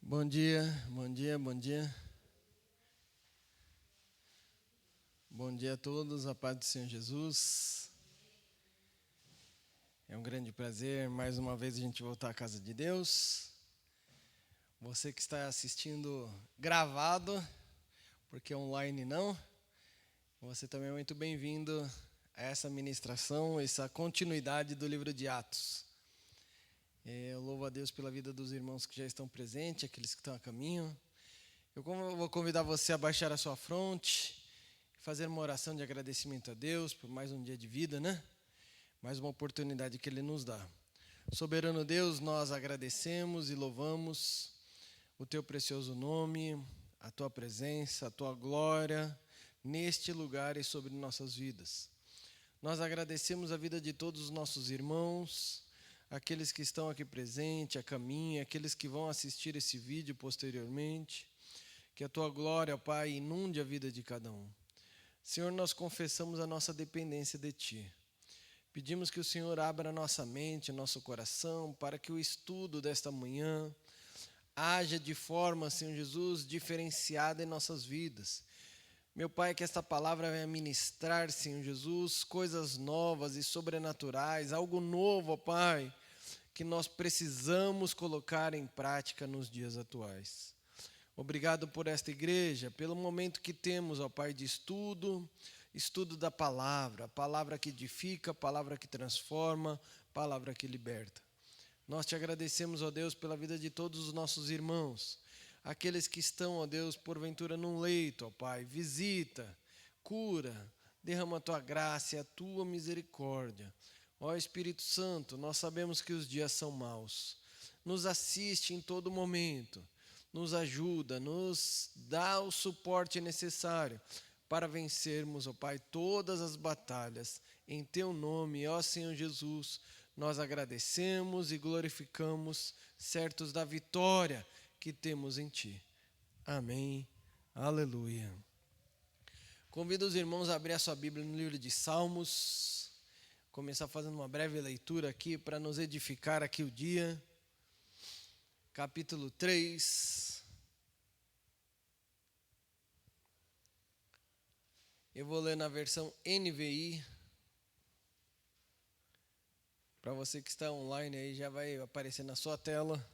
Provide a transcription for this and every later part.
Bom dia, bom dia, bom dia. Bom dia a todos, a paz do Senhor Jesus. É um grande prazer, mais uma vez, a gente voltar à casa de Deus. Você que está assistindo gravado, porque online não, você também é muito bem-vindo a essa ministração, essa continuidade do livro de Atos. Eu louvo a Deus pela vida dos irmãos que já estão presentes, aqueles que estão a caminho. Eu vou convidar você a baixar a sua fronte, fazer uma oração de agradecimento a Deus por mais um dia de vida, né? Mais uma oportunidade que Ele nos dá. Soberano Deus, nós agradecemos e louvamos o Teu precioso nome, a Tua presença, a Tua glória neste lugar e sobre nossas vidas. Nós agradecemos a vida de todos os nossos irmãos, aqueles que estão aqui presentes, a caminho, aqueles que vão assistir esse vídeo posteriormente. Que a Tua glória, Pai, inunde a vida de cada um. Senhor, nós confessamos a nossa dependência de Ti. Pedimos que o Senhor abra a nossa mente, nosso coração, para que o estudo desta manhã haja de forma, Senhor Jesus, diferenciada em nossas vidas. Meu Pai, que esta palavra venha ministrar, Senhor Jesus, coisas novas e sobrenaturais, algo novo, ó Pai, que nós precisamos colocar em prática nos dias atuais. Obrigado por esta igreja, pelo momento que temos, ó Pai, de estudo da palavra, palavra que edifica, palavra que transforma, palavra que liberta. Nós te agradecemos, ó Deus, pela vida de todos os nossos irmãos, aqueles que estão, ó Deus, porventura num leito, ó Pai, visita, cura, derrama a Tua graça e a Tua misericórdia. Ó Espírito Santo, nós sabemos que os dias são maus, nos assiste em todo momento, nos ajuda, nos dá o suporte necessário para vencermos, ó Pai, todas as batalhas. Em Teu nome, ó Senhor Jesus, nós agradecemos e glorificamos, certos da vitória que temos em Ti. Amém. Aleluia. Convido os irmãos a abrir a sua Bíblia no livro de Salmos, começar fazendo uma breve leitura aqui para nos edificar aqui o dia. Capítulo 3. Eu vou ler na versão NVI. Para você que está online aí, já vai aparecer na sua tela.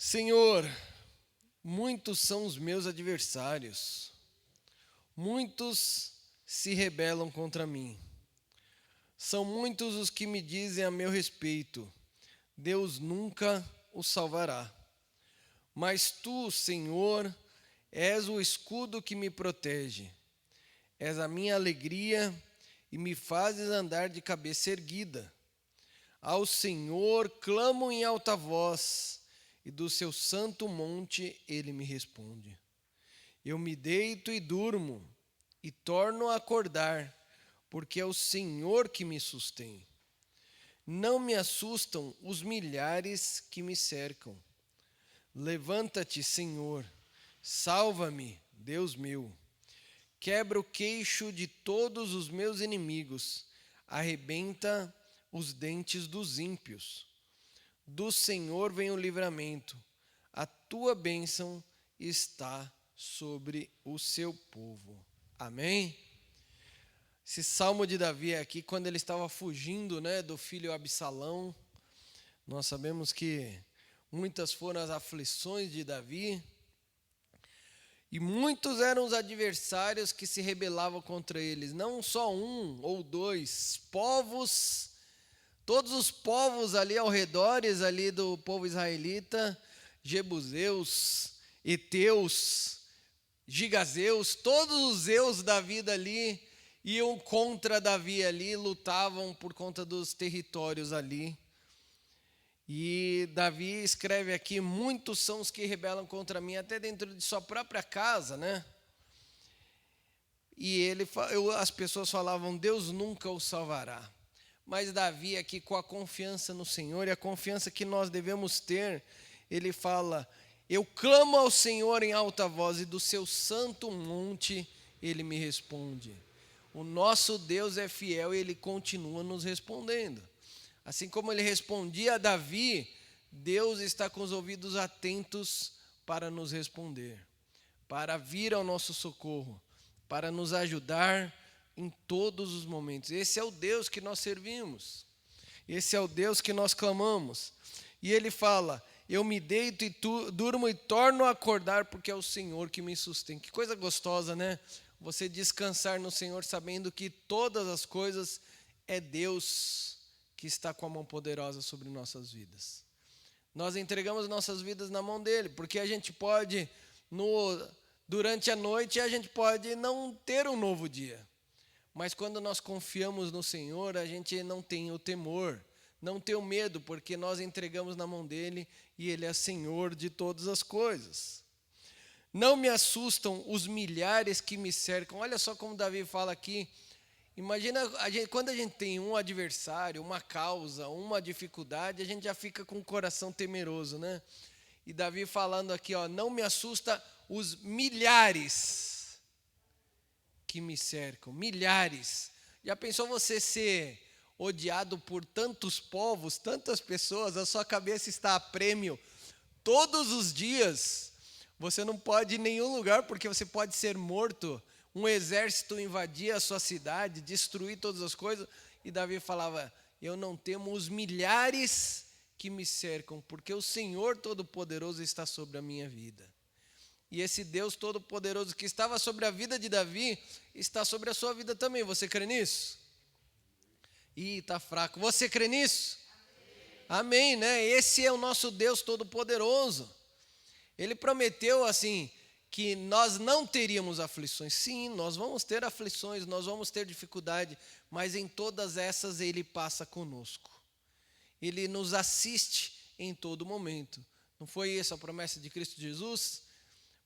Senhor, muitos são os meus adversários. Muitos se rebelam contra mim. São muitos os que me dizem a meu respeito: Deus nunca o salvará. Mas Tu, Senhor, és o escudo que me protege. És a minha alegria e me fazes andar de cabeça erguida. Ao Senhor clamo em alta voz, e do seu santo monte Ele me responde. Eu me deito e durmo, e torno a acordar, porque é o Senhor que me sustém. Não me assustam os milhares que me cercam. Levanta-te, Senhor, salva-me, Deus meu. Quebra o queixo de todos os meus inimigos, arrebenta os dentes dos ímpios. Do Senhor vem o livramento, a Tua bênção está sobre o seu povo. Amém? Esse salmo de Davi é aqui quando ele estava fugindo, do filho Absalão. Nós sabemos que muitas foram as aflições de Davi. E muitos eram os adversários que se rebelavam contra eles. Não só um ou dois, povos, todos os povos ali ao redor ali do povo israelita, jebuseus, heteus, gigazeus, todos os zeus da vida ali iam contra Davi ali, lutavam por conta dos territórios ali. E Davi escreve aqui: muitos são os que rebelam contra mim, até dentro de sua própria casa, E as pessoas falavam: Deus nunca o salvará. Mas Davi aqui, com a confiança no Senhor e a confiança que nós devemos ter, ele fala: eu clamo ao Senhor em alta voz, e do seu santo monte Ele me responde. O nosso Deus é fiel e Ele continua nos respondendo. Assim como Ele respondia a Davi Deus está com os ouvidos atentos para nos responder, para vir ao nosso socorro, para nos ajudar em todos os momentos. Esse é o Deus que nós servimos. Esse é o Deus que nós clamamos. E ele fala: eu me deito e durmo e torno a acordar, porque é o Senhor que me sustém. Que coisa gostosa, né? Você descansar no Senhor sabendo que todas as coisas é Deus que está com a mão poderosa sobre nossas vidas. Nós entregamos nossas vidas na mão dele, porque a gente pode, durante a noite, a gente pode não ter um novo dia. Mas quando nós confiamos no Senhor, a gente não tem o temor, não tem o medo, porque nós entregamos na mão dele e ele é Senhor de todas as coisas. Não me assustam os milhares que me cercam. Olha só como Davi fala aqui. Imagina, quando a gente tem um adversário, uma causa, uma dificuldade, a gente já fica com o coração temeroso, né? E Davi falando aqui, ó, não me assusta os milhares que me cercam, milhares. Já pensou você ser odiado por tantos povos, tantas pessoas, a sua cabeça está a prêmio todos os dias? Você não pode ir em nenhum lugar porque você pode ser morto. Um exército invadir a sua cidade, destruir todas as coisas. E Davi falava: eu não temo os milhares que me cercam, porque o Senhor Todo-Poderoso está sobre a minha vida. E esse Deus Todo-Poderoso que estava sobre a vida de Davi, está sobre a sua vida também. Você crê nisso? Ih, está fraco. Você crê nisso? Amém, né? Esse é o nosso Deus Todo-Poderoso. Ele prometeu assim, que nós não teríamos aflições. Sim, nós vamos ter aflições, nós vamos ter dificuldade, mas em todas essas ele passa conosco. Ele nos assiste em todo momento. Não foi essa a promessa de Cristo Jesus?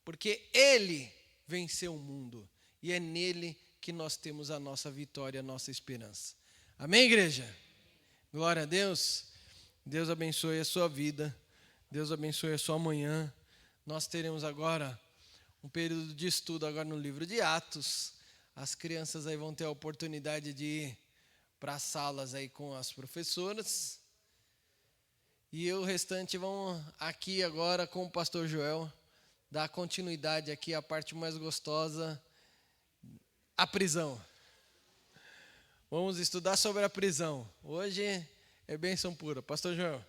Porque ele venceu o mundo e é nele que nós temos a nossa vitória, a nossa esperança. Amém, igreja? Glória a Deus. Deus abençoe a sua vida. Deus abençoe a sua manhã. Nós teremos agora um período de estudo agora no livro de Atos. As crianças aí vão ter a oportunidade de ir para as salas aí com as professoras. E o restante vão aqui agora com o pastor Joel dar continuidade aqui à parte mais gostosa, a prisão. Vamos estudar sobre a prisão. Hoje é bênção pura. Pastor Joel.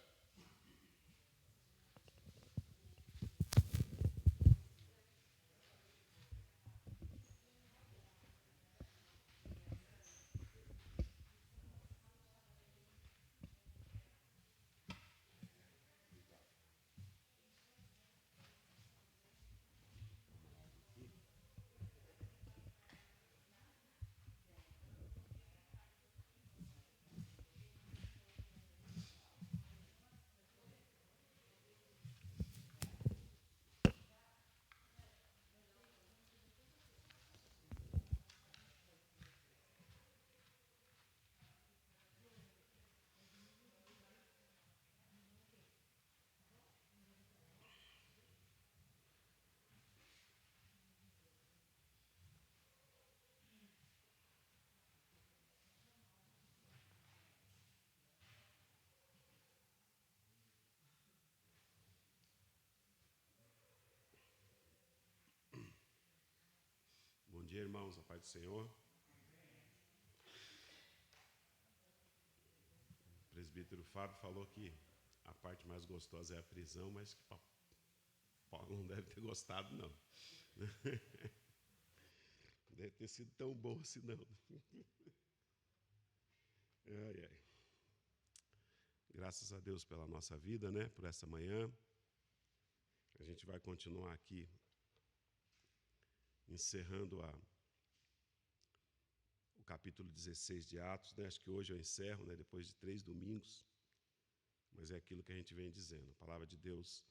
Bom dia, irmãos, a paz do Senhor. O presbítero Fábio falou que a parte mais gostosa é a prisão, mas que Paulo não deve ter gostado, não. Não deve ter sido tão bom assim, não. Ai, ai. Graças a Deus pela nossa vida, né? Por essa manhã. A gente vai continuar aqui, encerrando o capítulo 16 de Atos, né? Acho que hoje eu encerro, né? Depois de 3 domingos, mas é aquilo que a gente vem dizendo. A palavra de Deus,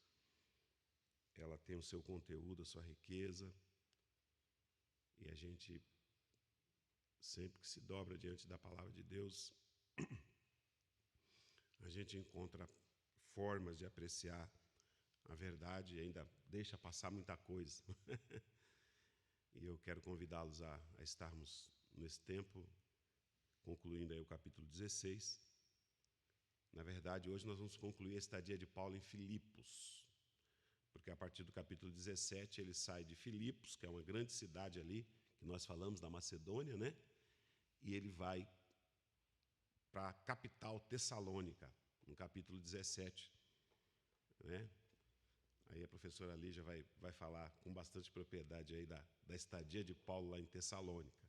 ela tem o seu conteúdo, a sua riqueza, e a gente, sempre que se dobra diante da palavra de Deus, a gente encontra formas de apreciar a verdade e ainda deixa passar muita coisa. E eu quero convidá-los a estarmos nesse tempo, concluindo aí o capítulo 16, Na verdade, hoje nós vamos concluir a estadia de Paulo em Filipos, porque a partir do capítulo 17 ele sai de Filipos, que é uma grande cidade ali, que nós falamos da Macedônia, né? E ele vai para a capital Tessalônica, no capítulo 17, né? Aí a professora Lígia vai falar com bastante propriedade aí da estadia de Paulo lá em Tessalônica.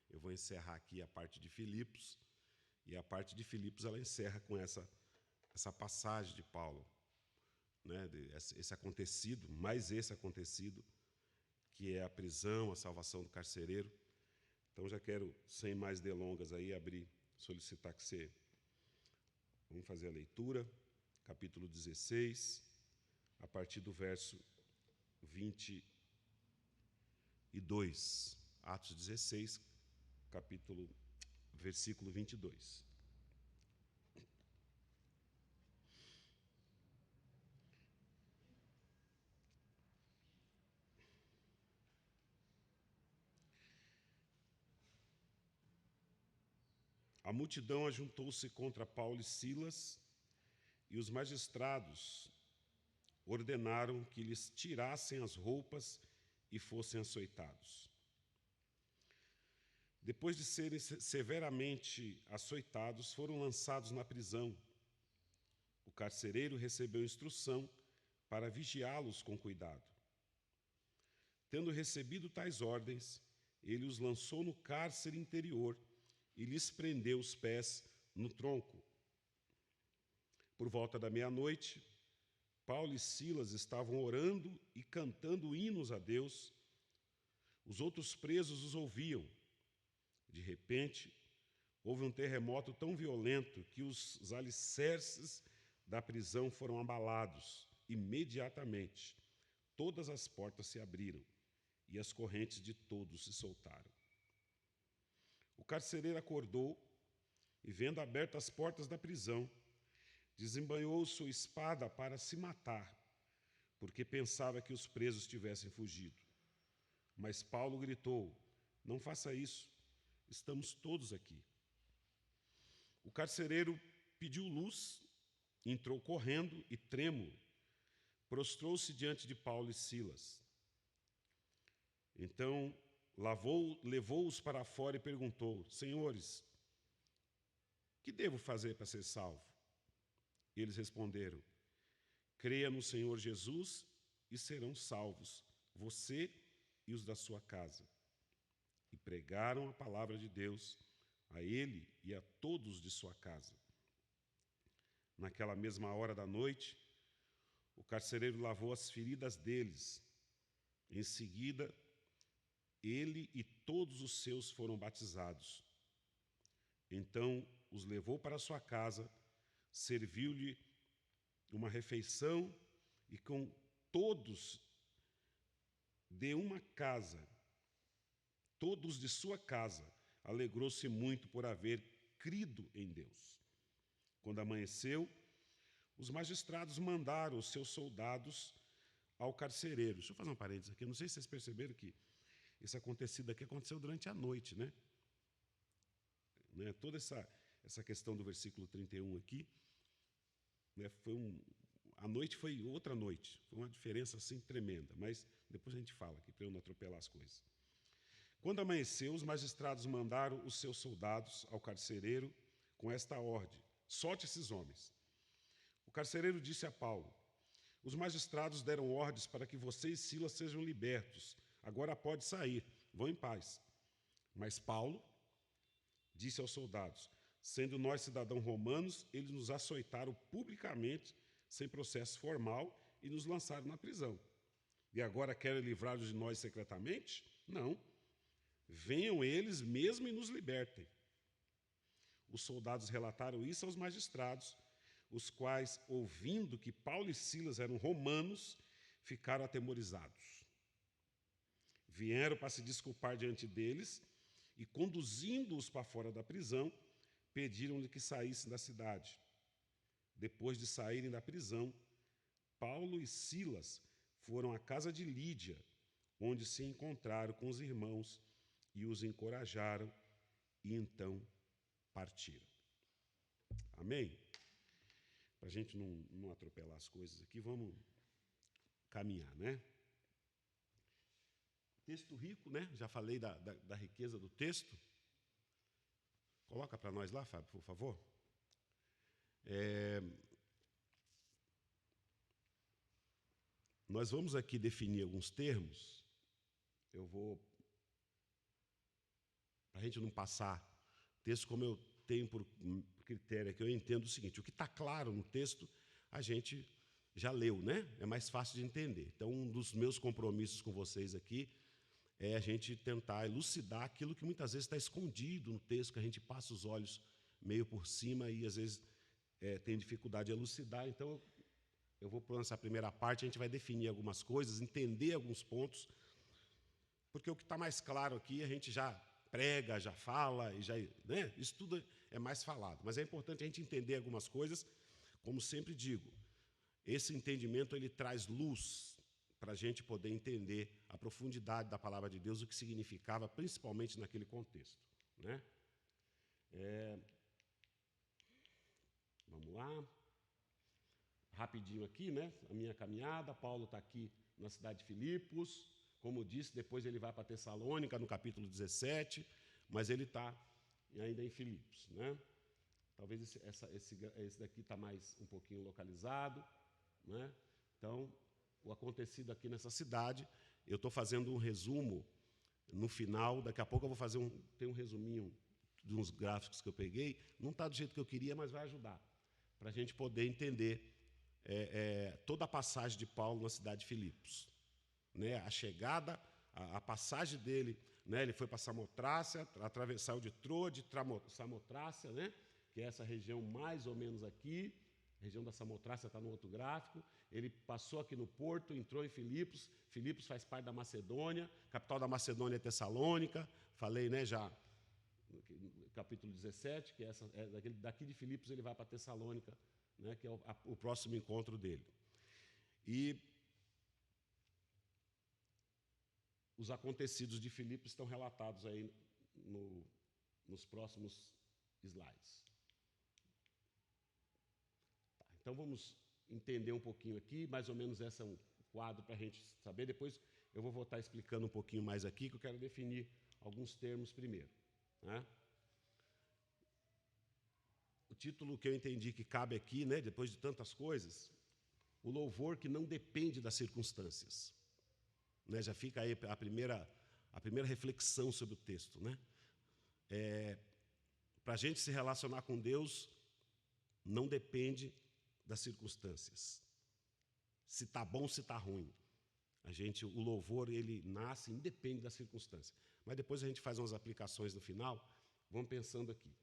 Eu vou encerrar aqui a parte de Filipos, e a parte de Filipos ela encerra com essa passagem de Paulo, né? Esse acontecido, mais esse acontecido, que é a prisão, a salvação do carcereiro. Então já quero, sem mais delongas, aí solicitar que você... Vamos fazer a leitura, capítulo 16, a partir do verso 22. Atos 16, versículo 22. A multidão ajuntou-se contra Paulo e Silas, e os magistrados ordenaram que lhes tirassem as roupas e fossem açoitados. Depois de serem severamente açoitados, foram lançados na prisão. O carcereiro recebeu instrução para vigiá-los com cuidado. Tendo recebido tais ordens, ele os lançou no cárcere interior e lhes prendeu os pés no tronco. Por volta da meia-noite, Paulo e Silas estavam orando e cantando hinos a Deus. Os outros presos os ouviam. De repente, houve um terremoto tão violento que os alicerces da prisão foram abalados. Imediatamente, todas as portas se abriram e as correntes de todos se soltaram. O carcereiro acordou e, vendo abertas as portas da prisão, desembanhou sua espada para se matar, porque pensava que os presos tivessem fugido. Mas Paulo gritou: "Não faça isso, estamos todos aqui." O carcereiro pediu luz, entrou correndo e, trêmulo, prostrou-se diante de Paulo e Silas. Então levou-os para fora e perguntou: "Senhores, que devo fazer para ser salvo?" Eles responderam: "Creia no Senhor Jesus e serão salvos, você e os da sua casa." E pregaram a palavra de Deus a ele e a todos de sua casa. Naquela mesma hora da noite, o carcereiro lavou as feridas deles. Em seguida, ele e todos os seus foram batizados. Então os levou para sua casa, serviu-lhe uma refeição e com todos de sua casa, alegrou-se muito por haver crido em Deus. Quando amanheceu, os magistrados mandaram os seus soldados ao carcereiro. Deixa eu fazer um parênteses aqui, não sei se vocês perceberam que esse acontecido aqui aconteceu durante a noite, né? Toda essa questão do versículo 31 aqui, né, a noite foi outra noite, foi uma diferença assim tremenda, mas depois a gente fala aqui, para eu não atropelar as coisas. Quando amanheceu, os magistrados mandaram os seus soldados ao carcereiro com esta ordem: "Solte esses homens." O carcereiro disse a Paulo: "Os magistrados deram ordens para que você e Silas sejam libertos. Agora pode sair, vão em paz." Mas Paulo disse aos soldados: "Sendo nós cidadãos romanos, eles nos açoitaram publicamente, sem processo formal, e nos lançaram na prisão. E agora querem livrar-nos de nós secretamente? Não. Venham eles mesmo e nos libertem." Os soldados relataram isso aos magistrados, os quais, ouvindo que Paulo e Silas eram romanos, ficaram atemorizados. Vieram para se desculpar diante deles e, conduzindo-os para fora da prisão, pediram-lhe que saíssem da cidade. Depois de saírem da prisão, Paulo e Silas foram à casa de Lídia, onde se encontraram com os irmãos e os encorajaram, e então partiram. Amém? para a gente não atropelar as coisas aqui, vamos caminhar, né? Texto rico, né? Já falei da riqueza do texto. Coloca para nós lá, Fábio, por favor. Nós vamos aqui definir alguns termos. Eu vou, para a gente não passar texto, como eu tenho por critério aqui, eu entendo o seguinte: o que está claro no texto, a gente já leu, né? É mais fácil de entender. Então, um dos meus compromissos com vocês aqui é a gente tentar elucidar aquilo que muitas vezes está escondido no texto, que a gente passa os olhos meio por cima e, às vezes, tem dificuldade de elucidar. Então, eu vou para essa primeira parte, a gente vai definir algumas coisas, entender alguns pontos, porque o que está mais claro aqui, a gente já prega, já fala, e já, né? Isso tudo é mais falado. Mas é importante a gente entender algumas coisas, como sempre digo, esse entendimento ele traz luz para a gente poder entender a profundidade da palavra de Deus, o que significava, principalmente naquele contexto, né? Vamos lá. Rapidinho aqui, né? A minha caminhada. Paulo está aqui na cidade de Filipos. Como disse, depois ele vai para Tessalônica, no capítulo 17, mas ele está ainda em Filipos, né? Talvez esse daqui está mais um pouquinho localizado, né? Então, o acontecido aqui nessa cidade, eu estou fazendo um resumo no final. Daqui a pouco eu vou fazer tem um resuminho de uns gráficos que eu peguei. Não está do jeito que eu queria, mas vai ajudar para a gente poder entender toda a passagem de Paulo na cidade de Filipos, né? A chegada, a passagem dele, né? Ele foi para Samotrácia, atravessou de Troade, Samotrácia, né? Que é essa região mais ou menos aqui. A região da Samotrácia está no outro gráfico. Ele passou aqui no porto, entrou em Filipos. Filipos faz parte da Macedônia. A capital da Macedônia é Tessalônica. Falei, né, já no capítulo 17, que daqui de Filipos ele vai para Tessalônica, né, que é o próximo encontro dele. E os acontecidos de Filipos estão relatados aí nos próximos slides. Tá, então vamos entender um pouquinho aqui, mais ou menos esse é um quadro para a gente saber. Depois eu vou voltar explicando um pouquinho mais aqui, que eu quero definir alguns termos primeiro, né? O título que eu entendi que cabe aqui, né, depois de tantas coisas, o louvor que não depende das circunstâncias, né? Já fica aí a primeira reflexão sobre o texto, né? Para a gente se relacionar com Deus, não depende das circunstâncias. Se está bom, se está ruim. O louvor, ele nasce, independe da circunstância. Mas depois a gente faz umas aplicações no final, vamos pensando aqui.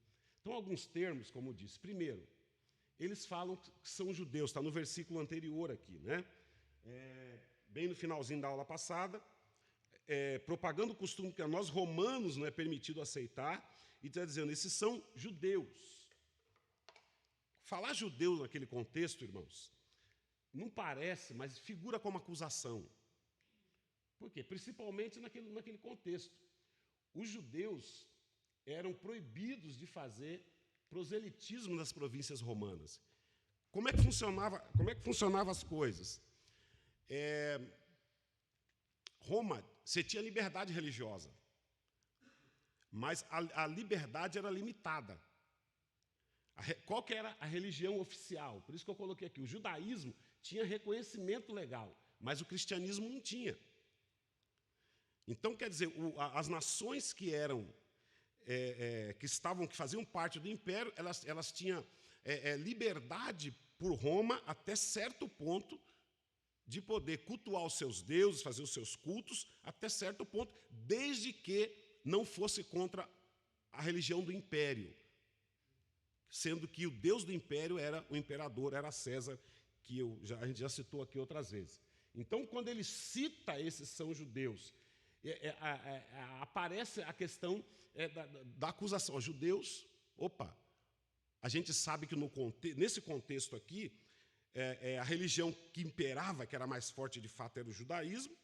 Então, alguns termos, como eu disse. Primeiro, eles falam que são judeus, está no versículo anterior aqui, né? Bem no finalzinho da aula passada, propagando o costume que a nós, romanos, não é permitido aceitar, e está dizendo, esses são judeus. Falar judeu naquele contexto, irmãos, não parece, mas figura como acusação. Por quê? Principalmente naquele contexto. Os judeus eram proibidos de fazer proselitismo nas províncias romanas. Como é que funcionavam as coisas? Roma, você tinha liberdade religiosa, mas a liberdade era limitada. Qual que era a religião oficial? Por isso que eu coloquei aqui, o judaísmo tinha reconhecimento legal, mas o cristianismo não tinha. Então, quer dizer, as nações que faziam parte do império, elas tinham liberdade por Roma até certo ponto de poder cultuar os seus deuses, fazer os seus cultos, até certo ponto, desde que não fosse contra a religião do império, sendo que o Deus do império era o imperador, era César, que a gente já citou aqui outras vezes. Então, quando ele cita esses são judeus, aparece a questão da acusação. Judeus, a gente sabe que nesse contexto aqui, a religião que imperava, que era mais forte de fato, era o judaísmo,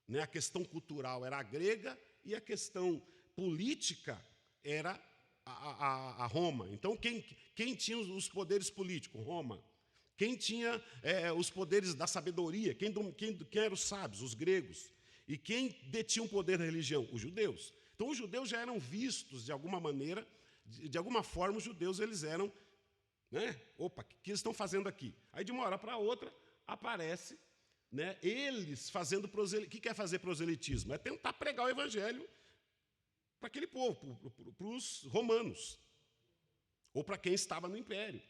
né? A questão cultural era a grega e a questão política era a Roma. Então, quem tinha os poderes políticos? Roma. Quem tinha os poderes da sabedoria? Quem eram os sábios? Os gregos. E quem detinha o poder da religião? Os judeus. Então, os judeus já eram vistos, de alguma maneira, de alguma forma, os judeus eles eram, né? Opa, o que eles estão fazendo aqui? Aí, de uma hora para outra, aparece, né, eles fazendo proselitismo. O que quer fazer proselitismo? É tentar pregar o evangelho para aquele povo, para os romanos, ou para quem estava no império.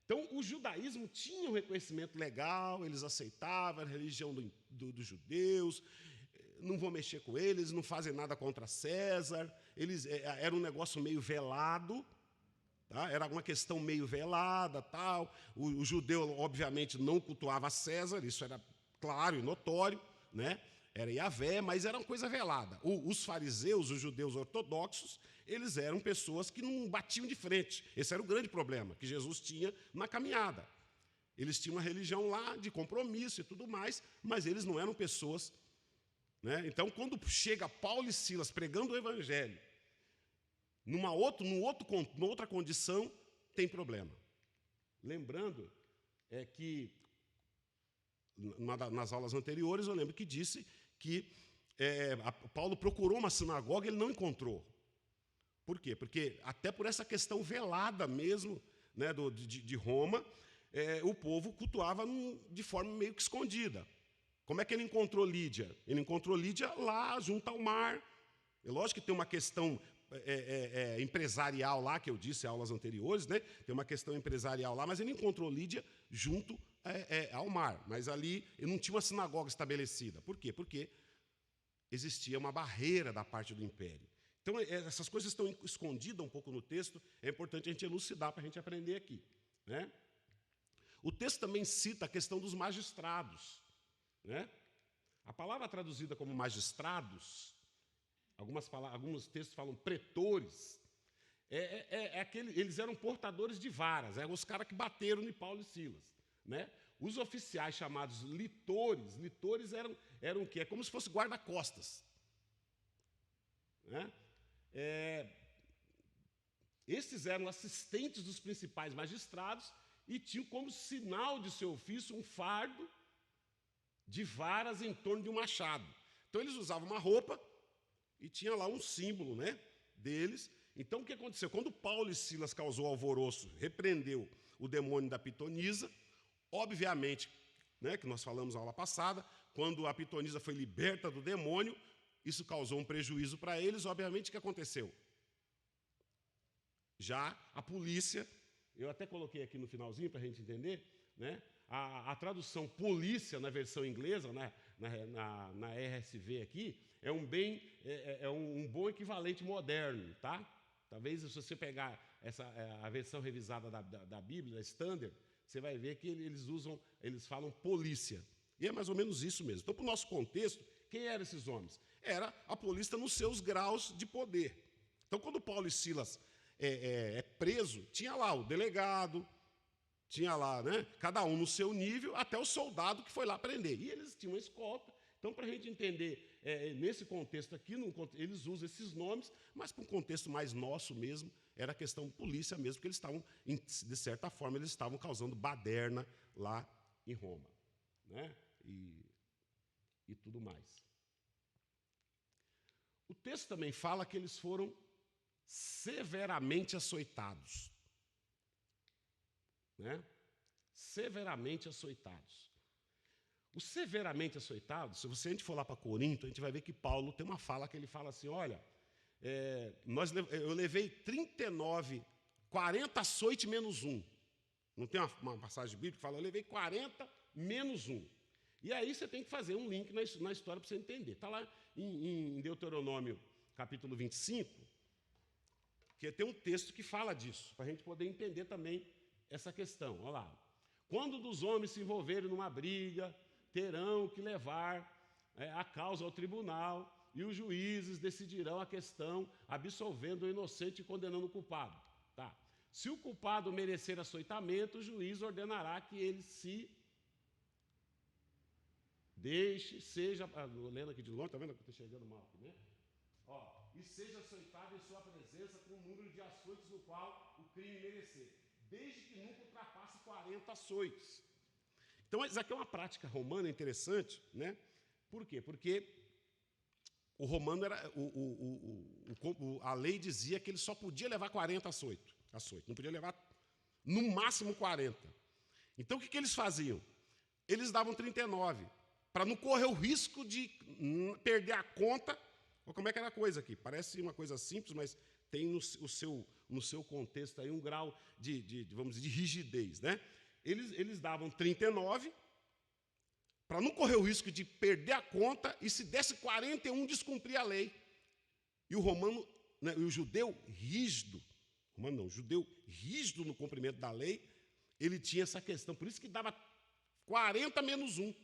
Então, o judaísmo tinha um reconhecimento legal, eles aceitavam a religião dos judeus, não vão mexer com eles, não fazem nada contra César, era um negócio meio velado, tá? Era uma questão meio velada, tal. O judeu, obviamente, não cultuava César, isso era claro e notório, né? Era Yahvé, mas era uma coisa velada. Os fariseus, os judeus ortodoxos, eles eram pessoas que não batiam de frente. Esse era o grande problema que Jesus tinha na caminhada. Eles tinham uma religião lá de compromisso e tudo mais, mas eles não eram pessoas, né? Então, quando chega Paulo e Silas pregando o evangelho, numa outra condição, tem problema. Lembrando que, nas aulas anteriores, eu lembro que disse que Paulo procurou uma sinagoga e ele não encontrou. Por quê? Porque, até por essa questão velada mesmo, né, de Roma, o povo cultuava de forma meio que escondida. Como é que ele encontrou Lídia? Ele encontrou Lídia lá, junto ao mar. É lógico que tem uma questão empresarial lá, que eu disse em aulas anteriores, né? Tem uma questão empresarial lá, mas ele encontrou Lídia junto ao mar. Mas ali ele não tinha uma sinagoga estabelecida. Por quê? Porque existia uma barreira da parte do império. Então, essas coisas estão escondidas um pouco no texto, é importante a gente elucidar para a gente aprender aqui, né? O texto também cita a questão dos magistrados, né? A palavra traduzida como magistrados, alguns textos falam pretores, eles eram portadores de varas, eram os caras que bateram em Paulo e Silas, né? Os oficiais chamados litores eram o quê? É como se fosse guarda-costas, né? Esses eram assistentes dos principais magistrados e tinham como sinal de seu ofício um fardo de varas em torno de um machado. Então, eles usavam uma roupa e tinha lá um símbolo, né, deles. Então, o que aconteceu? Quando Paulo e Silas causou alvoroço, repreendeu o demônio da pitonisa, obviamente, né, que nós falamos na aula passada, quando a pitonisa foi liberta do demônio, isso causou um prejuízo para eles, obviamente, o que aconteceu? Já a polícia, eu até coloquei aqui no finalzinho para a gente entender, né? A tradução polícia na versão inglesa, né, na RSV aqui, é um bom equivalente moderno, tá? Talvez se você pegar a versão revisada da Bíblia, da Standard, você vai ver que eles falam polícia. E é mais ou menos isso mesmo. Então, para o nosso contexto, quem eram esses homens? Era a polícia nos seus graus de poder. Então, quando Paulo e Silas preso, tinha lá o delegado, tinha lá, né, cada um no seu nível, até o soldado que foi lá prender. E eles tinham uma escolta. Então, para a gente entender, nesse contexto aqui, eles usam esses nomes, mas para um contexto mais nosso mesmo, era questão polícia mesmo, porque eles estavam, de certa forma, eles estavam causando baderna lá em Roma, né, e tudo mais. O texto também fala que eles foram severamente açoitados, né? Severamente açoitados. O severamente açoitado, se a gente for lá para Corinto, a gente vai ver que Paulo tem uma fala que ele fala assim, olha, eu levei 40 açoite menos um. Não tem uma passagem bíblica que fala, eu levei 40 menos um. E aí você tem que fazer um link na história para você entender. Está lá em Deuteronômio, capítulo 25, que tem um texto que fala disso, para a gente poder entender também essa questão. Olha lá. Quando dos homens se envolverem numa briga, terão que levar a causa ao tribunal e os juízes decidirão a questão, absolvendo o inocente e condenando o culpado. Tá. Se o culpado merecer açoitamento, o juiz ordenará que ele se deixe, lendo aqui de longe, está vendo que eu estou chegando mal aqui, né? E seja açoitado em sua presença com o número de açoites no qual o crime merecer. desde que nunca ultrapasse 40 açoites. Então, isso aqui é uma prática romana interessante, né? Por quê? Porque o romano era a lei dizia que ele só podia levar 40 açoites, não podia levar no máximo 40. Então, o que eles faziam? Eles davam 39, para não correr o risco de perder a conta. Olha como é que era a coisa aqui. Parece uma coisa simples, mas tem no seu contexto aí um grau vamos dizer, de rigidez, né? Eles davam 39 para não correr o risco de perder a conta e, se desse 41, descumprir a lei. E o romano, né, o judeu rígido, o judeu rígido no cumprimento da lei, ele tinha essa questão. Por isso que dava 40 menos 1.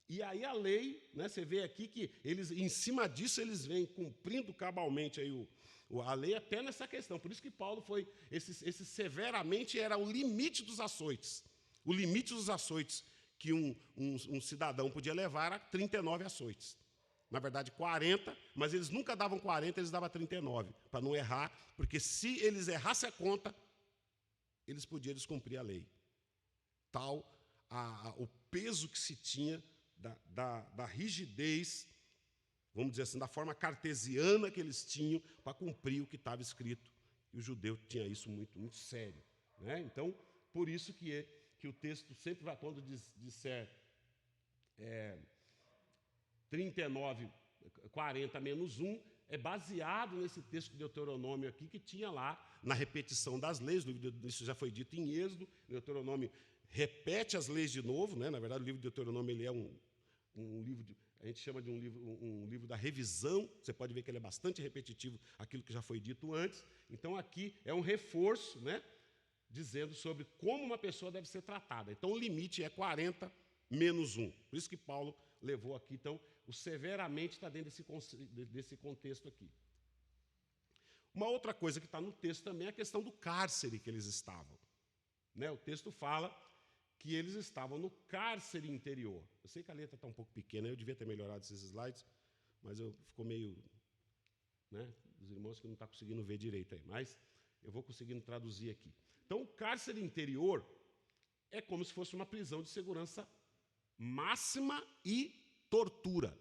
E aí a lei, né, você vê aqui que eles, em cima disso, eles vêm cumprindo cabalmente aí a lei até nessa questão. Por isso que Paulo foi, esse severamente era o limite dos açoites. O limite dos açoites que um cidadão podia levar era 39 açoites. Na verdade, 40, mas eles nunca davam 40, eles davam 39, para não errar, porque se eles errassem a conta, eles podiam descumprir a lei. Tal o peso que se tinha da rigidez, vamos dizer assim, da forma cartesiana que eles tinham para cumprir o que estava escrito. E o judeu tinha isso muito, muito sério, né? Então, por isso que o texto sempre vai, quando disser 39, 40 menos 1, é baseado nesse texto de Deuteronômio aqui, que tinha lá, na repetição das leis. Isso já foi dito em Êxodo. Deuteronômio repete as leis de novo, né? Na verdade, o livro de Deuteronômio ele é um livro, a gente chama de um livro da revisão. Você pode ver que ele é bastante repetitivo, aquilo que já foi dito antes. Então, aqui é um reforço, né, dizendo sobre como uma pessoa deve ser tratada. Então, o limite é 40 menos 1. Por isso que Paulo levou aqui. Então, o severamente está dentro desse contexto aqui. Uma outra coisa que está no texto também é a questão do cárcere que eles estavam, né? O texto fala que eles estavam no cárcere interior. Eu sei que a letra está um pouco pequena, eu devia ter melhorado esses slides, mas ficou meio, né, os irmãos que não estão conseguindo ver direito aí, mas eu vou conseguindo traduzir aqui. Então, o cárcere interior é como se fosse uma prisão de segurança máxima e tortura.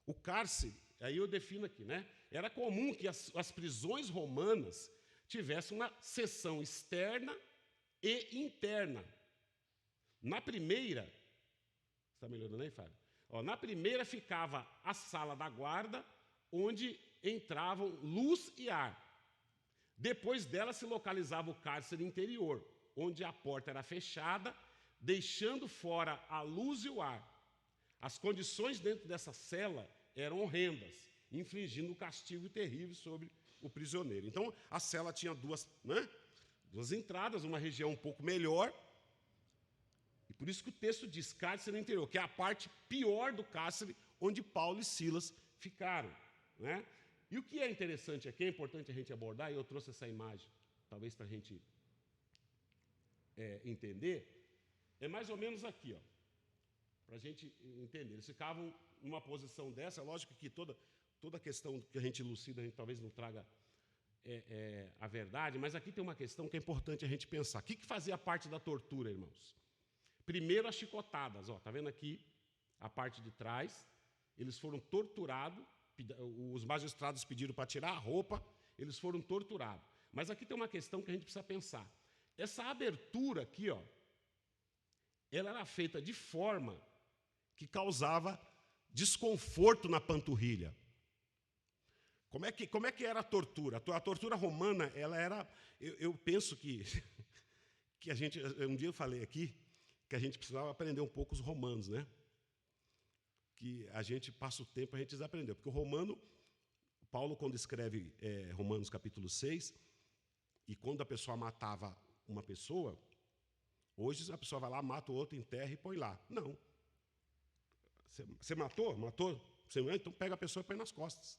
O cárcere, aí eu defino aqui, né? Era comum que as prisões romanas tivessem uma seção externa e interna. Na primeira, está melhorando aí, Fábio? Na primeira ficava a sala da guarda, onde entravam luz e ar. Depois dela se localizava o cárcere interior, onde a porta era fechada, deixando fora a luz e o ar. As condições dentro dessa cela eram horrendas, infligindo um castigo terrível sobre o prisioneiro. Então, a cela tinha duas entradas, uma região um pouco melhor, e por isso que o texto diz cárcere interior, que é a parte pior do cárcere, onde Paulo e Silas ficaram, né? E o que é interessante aqui, é importante a gente abordar, e eu trouxe essa imagem, talvez para a gente entender, é mais ou menos aqui, para a gente entender. Eles ficavam numa posição dessa. É lógico que toda a questão que a gente elucida, a gente talvez não traga a verdade, mas aqui tem uma questão que é importante a gente pensar. O que fazia parte da tortura, irmãos? Primeiro, as chicotadas. Está vendo aqui a parte de trás? Eles foram torturados, os magistrados pediram para tirar a roupa, eles foram torturados. Mas aqui tem uma questão que a gente precisa pensar. Essa abertura aqui, ela era feita de forma que causava desconforto na panturrilha. Como é que era a tortura? A tortura romana, ela era... Eu penso que a gente... Um dia eu falei aqui que a gente precisava aprender um pouco os romanos, né? Que a gente passa o tempo, a gente desaprendeu. Porque o romano, Paulo, quando escreve Romanos capítulo 6, e quando a pessoa matava uma pessoa, hoje a pessoa vai lá, mata o outro, enterra e põe lá. Não. Você matou? Matou? Então pega a pessoa e põe nas costas.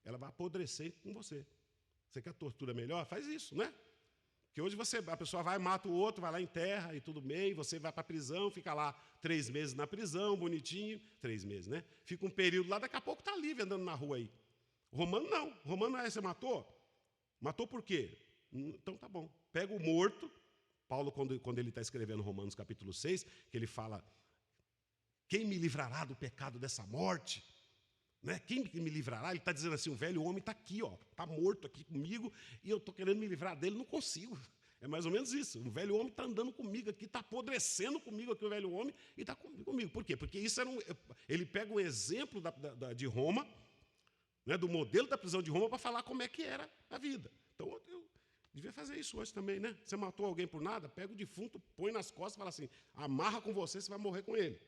Ela vai apodrecer com você. Você quer tortura melhor? Faz isso, né? Porque hoje a pessoa vai, mata o outro, vai lá, enterra e tudo bem, você vai para a prisão, fica lá 3 meses na prisão, bonitinho, 3 meses, né? Fica um período lá, daqui a pouco está livre andando na rua aí. O romano não. O romano você matou? Matou por quê? Então tá bom. Pega o morto. Paulo, quando ele está escrevendo Romanos capítulo 6, que ele fala, quem me livrará do pecado dessa morte? Né? Quem me livrará? Ele está dizendo assim, o velho homem está aqui, está morto aqui comigo, e eu estou querendo me livrar dele, não consigo. É mais ou menos isso. O velho homem está andando comigo aqui, está apodrecendo comigo aqui o velho homem, e está comigo. Por quê? Porque isso ele pega um exemplo de Roma, né, do modelo da prisão de Roma, para falar como é que era a vida. Então, eu devia fazer isso hoje também, né? Você matou alguém por nada, pega o defunto, põe nas costas e fala assim, amarra com você, você vai morrer com ele.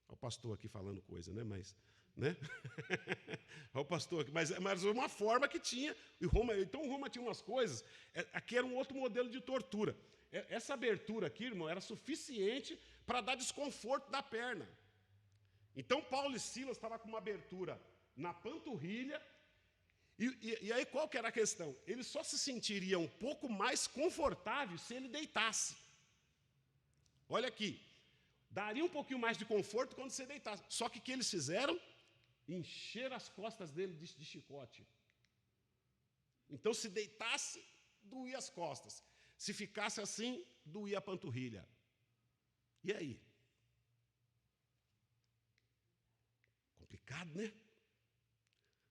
Olha o pastor aqui falando coisa, né? Mas, né? Olha o pastor aqui. Mas uma forma que tinha. Então, Roma tinha umas coisas. Aqui era um outro modelo de tortura. Essa abertura aqui, irmão, era suficiente para dar desconforto da perna. Então, Paulo e Silas estavam com uma abertura na panturrilha. E aí, qual que era a questão? Ele só se sentiria um pouco mais confortável se ele deitasse. Olha aqui. Daria um pouquinho mais de conforto quando você deitasse. Só que o que eles fizeram? Encheram as costas dele de chicote. Então, se deitasse, doía as costas. Se ficasse assim, doía a panturrilha. E aí? Complicado, né?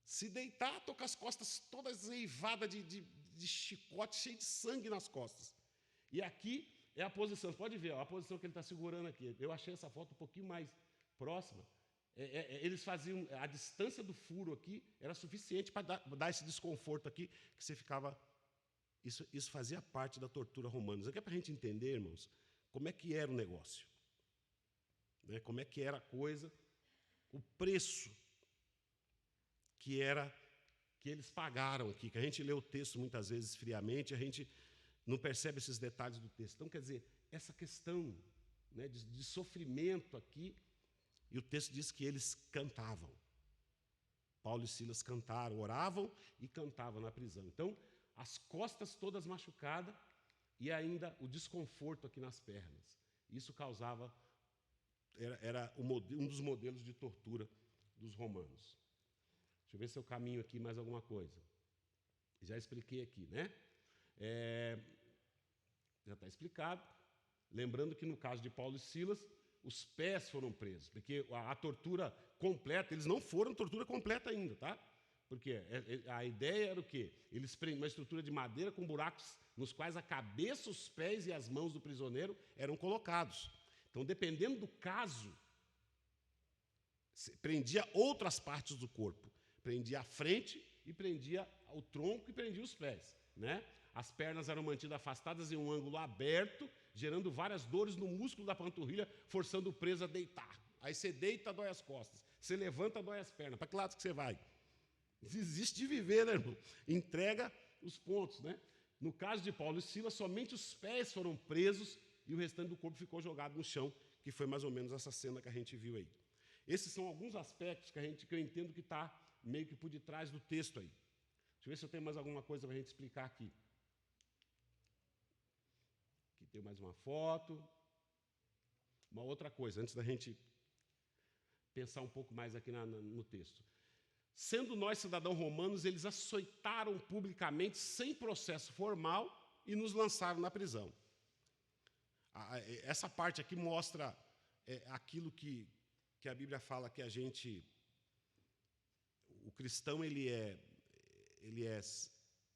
Se deitar, estou com as costas todas eivadas de chicote, cheio de sangue nas costas. E aqui é a posição, pode ver, a posição que ele está segurando aqui. Eu achei essa foto um pouquinho mais próxima. Eles faziam, a distância do furo aqui era suficiente para dar esse desconforto aqui, que você ficava... Isso fazia parte da tortura romana. Isso aqui é para a gente entender, irmãos, como é que era o negócio. Né? Como é que era a coisa, o preço que eles pagaram aqui, que a gente lê o texto muitas vezes friamente, a gente não percebe esses detalhes do texto. Então, quer dizer, essa questão, né, de sofrimento aqui, e o texto diz que eles cantavam. Paulo e Silas cantaram, oravam e cantavam na prisão. Então, as costas todas machucadas e ainda o desconforto aqui nas pernas. Isso causava, era um dos modelos de tortura dos romanos. Deixa eu ver se eu caminho aqui mais alguma coisa. Já expliquei aqui, né? Já está explicado. Lembrando que no caso de Paulo e Silas, os pés foram presos, porque a tortura completa, eles não foram tortura completa ainda, tá? Porque a ideia era o quê? Eles prendem uma estrutura de madeira com buracos nos quais a cabeça, os pés e as mãos do prisioneiro eram colocados. Então, dependendo do caso, prendia outras partes do corpo. Prendia a frente e prendia o tronco e prendia os pés, né? As pernas eram mantidas afastadas em um ângulo aberto, gerando várias dores no músculo da panturrilha, forçando o preso a deitar. Aí você deita, dói as costas. Você levanta, dói as pernas. Para que lado que você vai? Desiste de viver, né, irmão? Entrega os pontos, né? No caso de Paulo e Silas, somente os pés foram presos e o restante do corpo ficou jogado no chão, que foi mais ou menos essa cena que a gente viu aí. Esses são alguns aspectos que eu entendo que está meio que por detrás do texto aí. Deixa eu ver se eu tenho mais alguma coisa para a gente explicar aqui. Aqui tem mais uma foto. Uma outra coisa, antes da gente pensar um pouco mais aqui no texto. Sendo nós cidadãos romanos, eles açoitaram publicamente, sem processo formal, e nos lançaram na prisão. Essa parte aqui mostra aquilo que a Bíblia fala que a gente... O cristão, ele é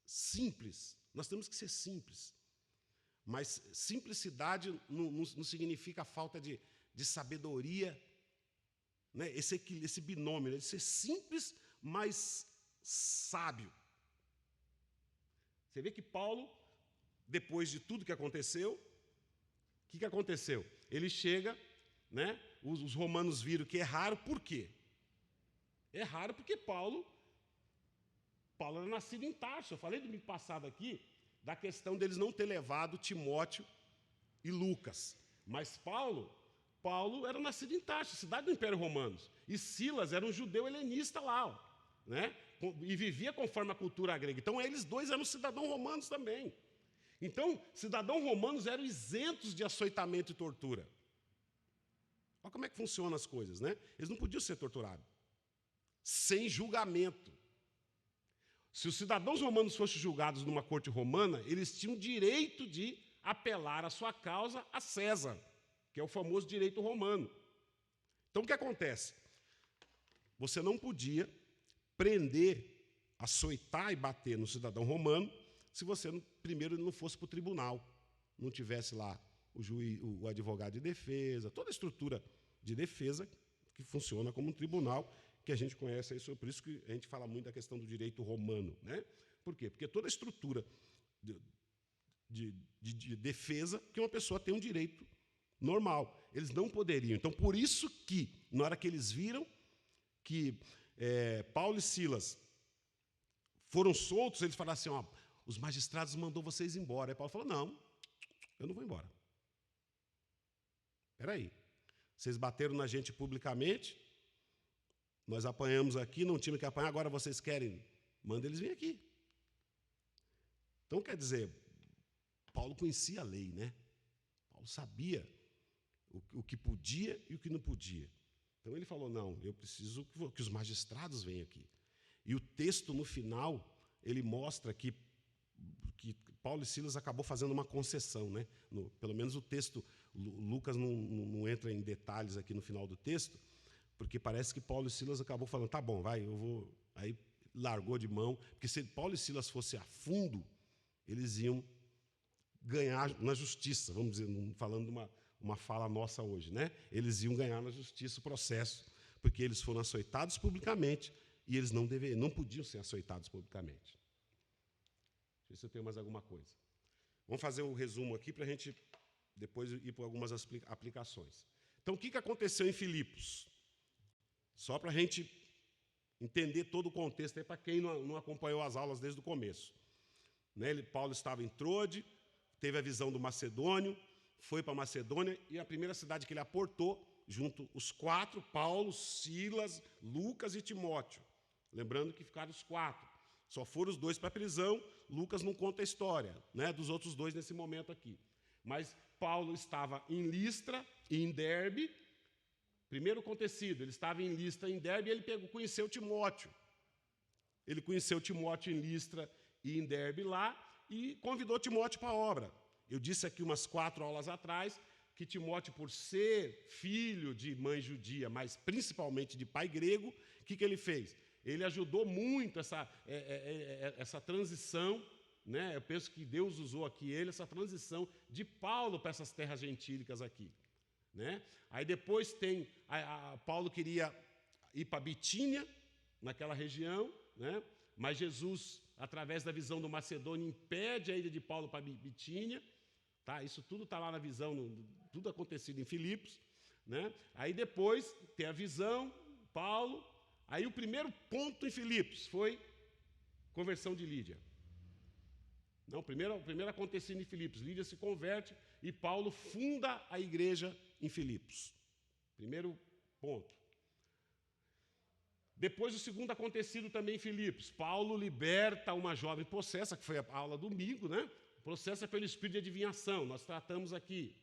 simples. Nós temos que ser simples. Mas simplicidade não significa falta de sabedoria, né? Esse binômio, né? De ser simples, mas sábio. Você vê que Paulo, depois de tudo que aconteceu, o que aconteceu? Ele chega, né? Os romanos viram que erraram, por quê? Erraram porque Paulo era nascido em Tarso. Eu falei domingo passado aqui da questão deles não ter levado Timóteo e Lucas. Mas Paulo era nascido em Tarso, cidade do Império Romano. E Silas era um judeu helenista lá, ó, né? E vivia conforme a cultura grega. Então, eles dois eram cidadãos romanos também. Então, cidadãos romanos eram isentos de açoitamento e tortura. Olha como é que funcionam as coisas, né? Eles não podiam ser torturados. Sem julgamento. Se os cidadãos romanos fossem julgados numa corte romana, eles tinham direito de apelar a sua causa a César, que é o famoso direito romano. Então, o que acontece? Você não podia prender, açoitar e bater no cidadão romano se você, primeiro, não fosse para o tribunal, não tivesse lá o juiz, o advogado de defesa, toda a estrutura de defesa que funciona como um tribunal, que a gente conhece aí, por isso que a gente fala muito da questão do direito romano, né? Por quê? Porque toda a estrutura de defesa que uma pessoa tem um direito normal. Eles não poderiam. Então, por isso que, na hora que eles viram que Paulo e Silas foram soltos, eles falaram assim, ó, os magistrados mandou vocês embora. Aí Paulo falou, não, eu não vou embora. Espera aí, vocês bateram na gente publicamente, nós apanhamos aqui, não tínhamos que apanhar, agora vocês querem, manda eles virem aqui. Então, quer dizer, Paulo conhecia a lei, né? Paulo sabia o que podia e o que não podia. Então, ele falou, não, eu preciso que os magistrados venham aqui. E o texto, no final, ele mostra que Paulo e Silas acabou fazendo uma concessão, né? Pelo menos o texto, Lucas não entra em detalhes aqui no final do texto, porque parece que Paulo e Silas acabou falando, tá bom, vai, eu vou. Aí largou de mão, porque se Paulo e Silas fossem a fundo, eles iam ganhar na justiça, vamos dizer, falando de uma fala nossa hoje, né? Eles iam ganhar na justiça o processo, porque eles foram açoitados publicamente e eles não podiam ser açoitados publicamente. Deixa eu ver se eu tenho mais alguma coisa. Vamos fazer um resumo aqui para a gente depois ir para algumas aplicações. Então, o que aconteceu em Filipos? Só para a gente entender todo o contexto, para quem não acompanhou as aulas desde o começo. Né? Paulo estava em Trode, teve a visão do Macedônio, foi para Macedônia, e a primeira cidade que ele aportou, junto os 4, Paulo, Silas, Lucas e Timóteo. Lembrando que ficaram os 4. Só foram os 2 para a prisão, Lucas não conta a história, né, dos outros 2 nesse momento aqui. Mas Paulo estava em Listra e em Derbe. Primeiro acontecido, ele estava em Listra e em Derbe e ele conheceu Timóteo. Ele conheceu Timóteo em Listra e em Derbe lá e convidou Timóteo para a obra. Eu disse aqui umas 4 aulas atrás que Timóteo, por ser filho de mãe judia, mas principalmente de pai grego, o que ele fez? Ele ajudou muito essa transição, né? Eu penso que Deus usou aqui essa transição de Paulo para essas terras gentílicas aqui. Né? Aí depois tem, Paulo queria ir para Bitínia, naquela região, né? Mas Jesus, através da visão do Macedônio, impede a ida de Paulo para Bitínia. Tá? Isso tudo está lá na visão, tudo acontecido em Filipos. Né? Aí depois tem a visão, Paulo. Aí o primeiro ponto em Filipos foi conversão de Lídia. Não, primeiro acontecido em Filipos, Lídia se converte e Paulo funda a igreja em Filipos. Primeiro ponto. Depois o segundo acontecido também em Filipos. Paulo liberta uma jovem possessa, que foi a aula domingo, né? Possessa pelo espírito de adivinhação. Nós tratamos aqui.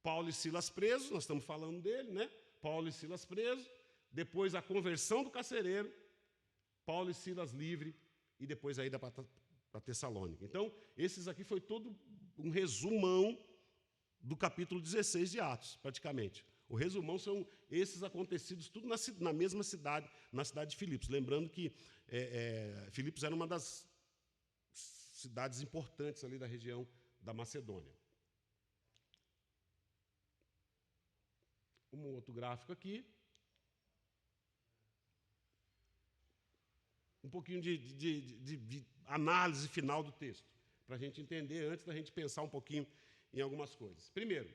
Paulo e Silas presos, nós estamos falando dele, né? Paulo e Silas presos. Depois a conversão do carcereiro. Paulo e Silas livre. E depois a ida para Tessalônica. Então, esses aqui foi todo um resumão do capítulo 16 de Atos, praticamente. O resumão são esses acontecidos, tudo na mesma cidade, na cidade de Filipos. Lembrando que Filipos era uma das cidades importantes ali da região da Macedônia. Um outro gráfico aqui. Um pouquinho de análise final do texto, para a gente entender, antes da gente pensar um pouquinho em algumas coisas. Primeiro,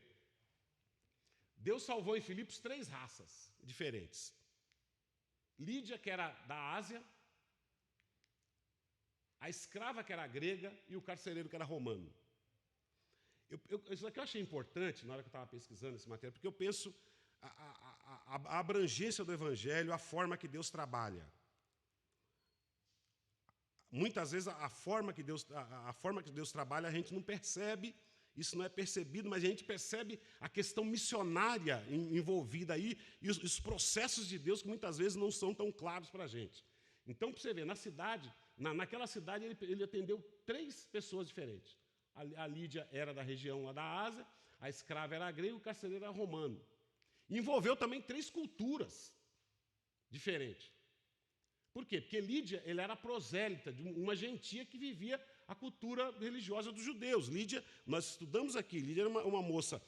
Deus salvou em Filipos 3 raças diferentes. Lídia, que era da Ásia, a escrava, que era grega, e o carcereiro, que era romano. Isso aqui eu achei importante, na hora que eu estava pesquisando esse material, porque eu penso a abrangência do Evangelho, a forma que Deus trabalha. Muitas vezes a forma que Deus trabalha, a gente não percebe, isso não é percebido, mas a gente percebe a questão missionária envolvida aí e os processos de Deus que muitas vezes não são tão claros para a gente. Então, para você ver, na cidade, naquela cidade, ele atendeu 3 pessoas diferentes. A Lídia era da região lá da Ásia, a escrava era grega e o carcereiro era romano. Envolveu também 3 culturas diferentes. Por quê? Porque Lídia ele era prosélita, de uma gentia que vivia a cultura religiosa dos judeus. Lídia, nós estudamos aqui, Lídia era uma moça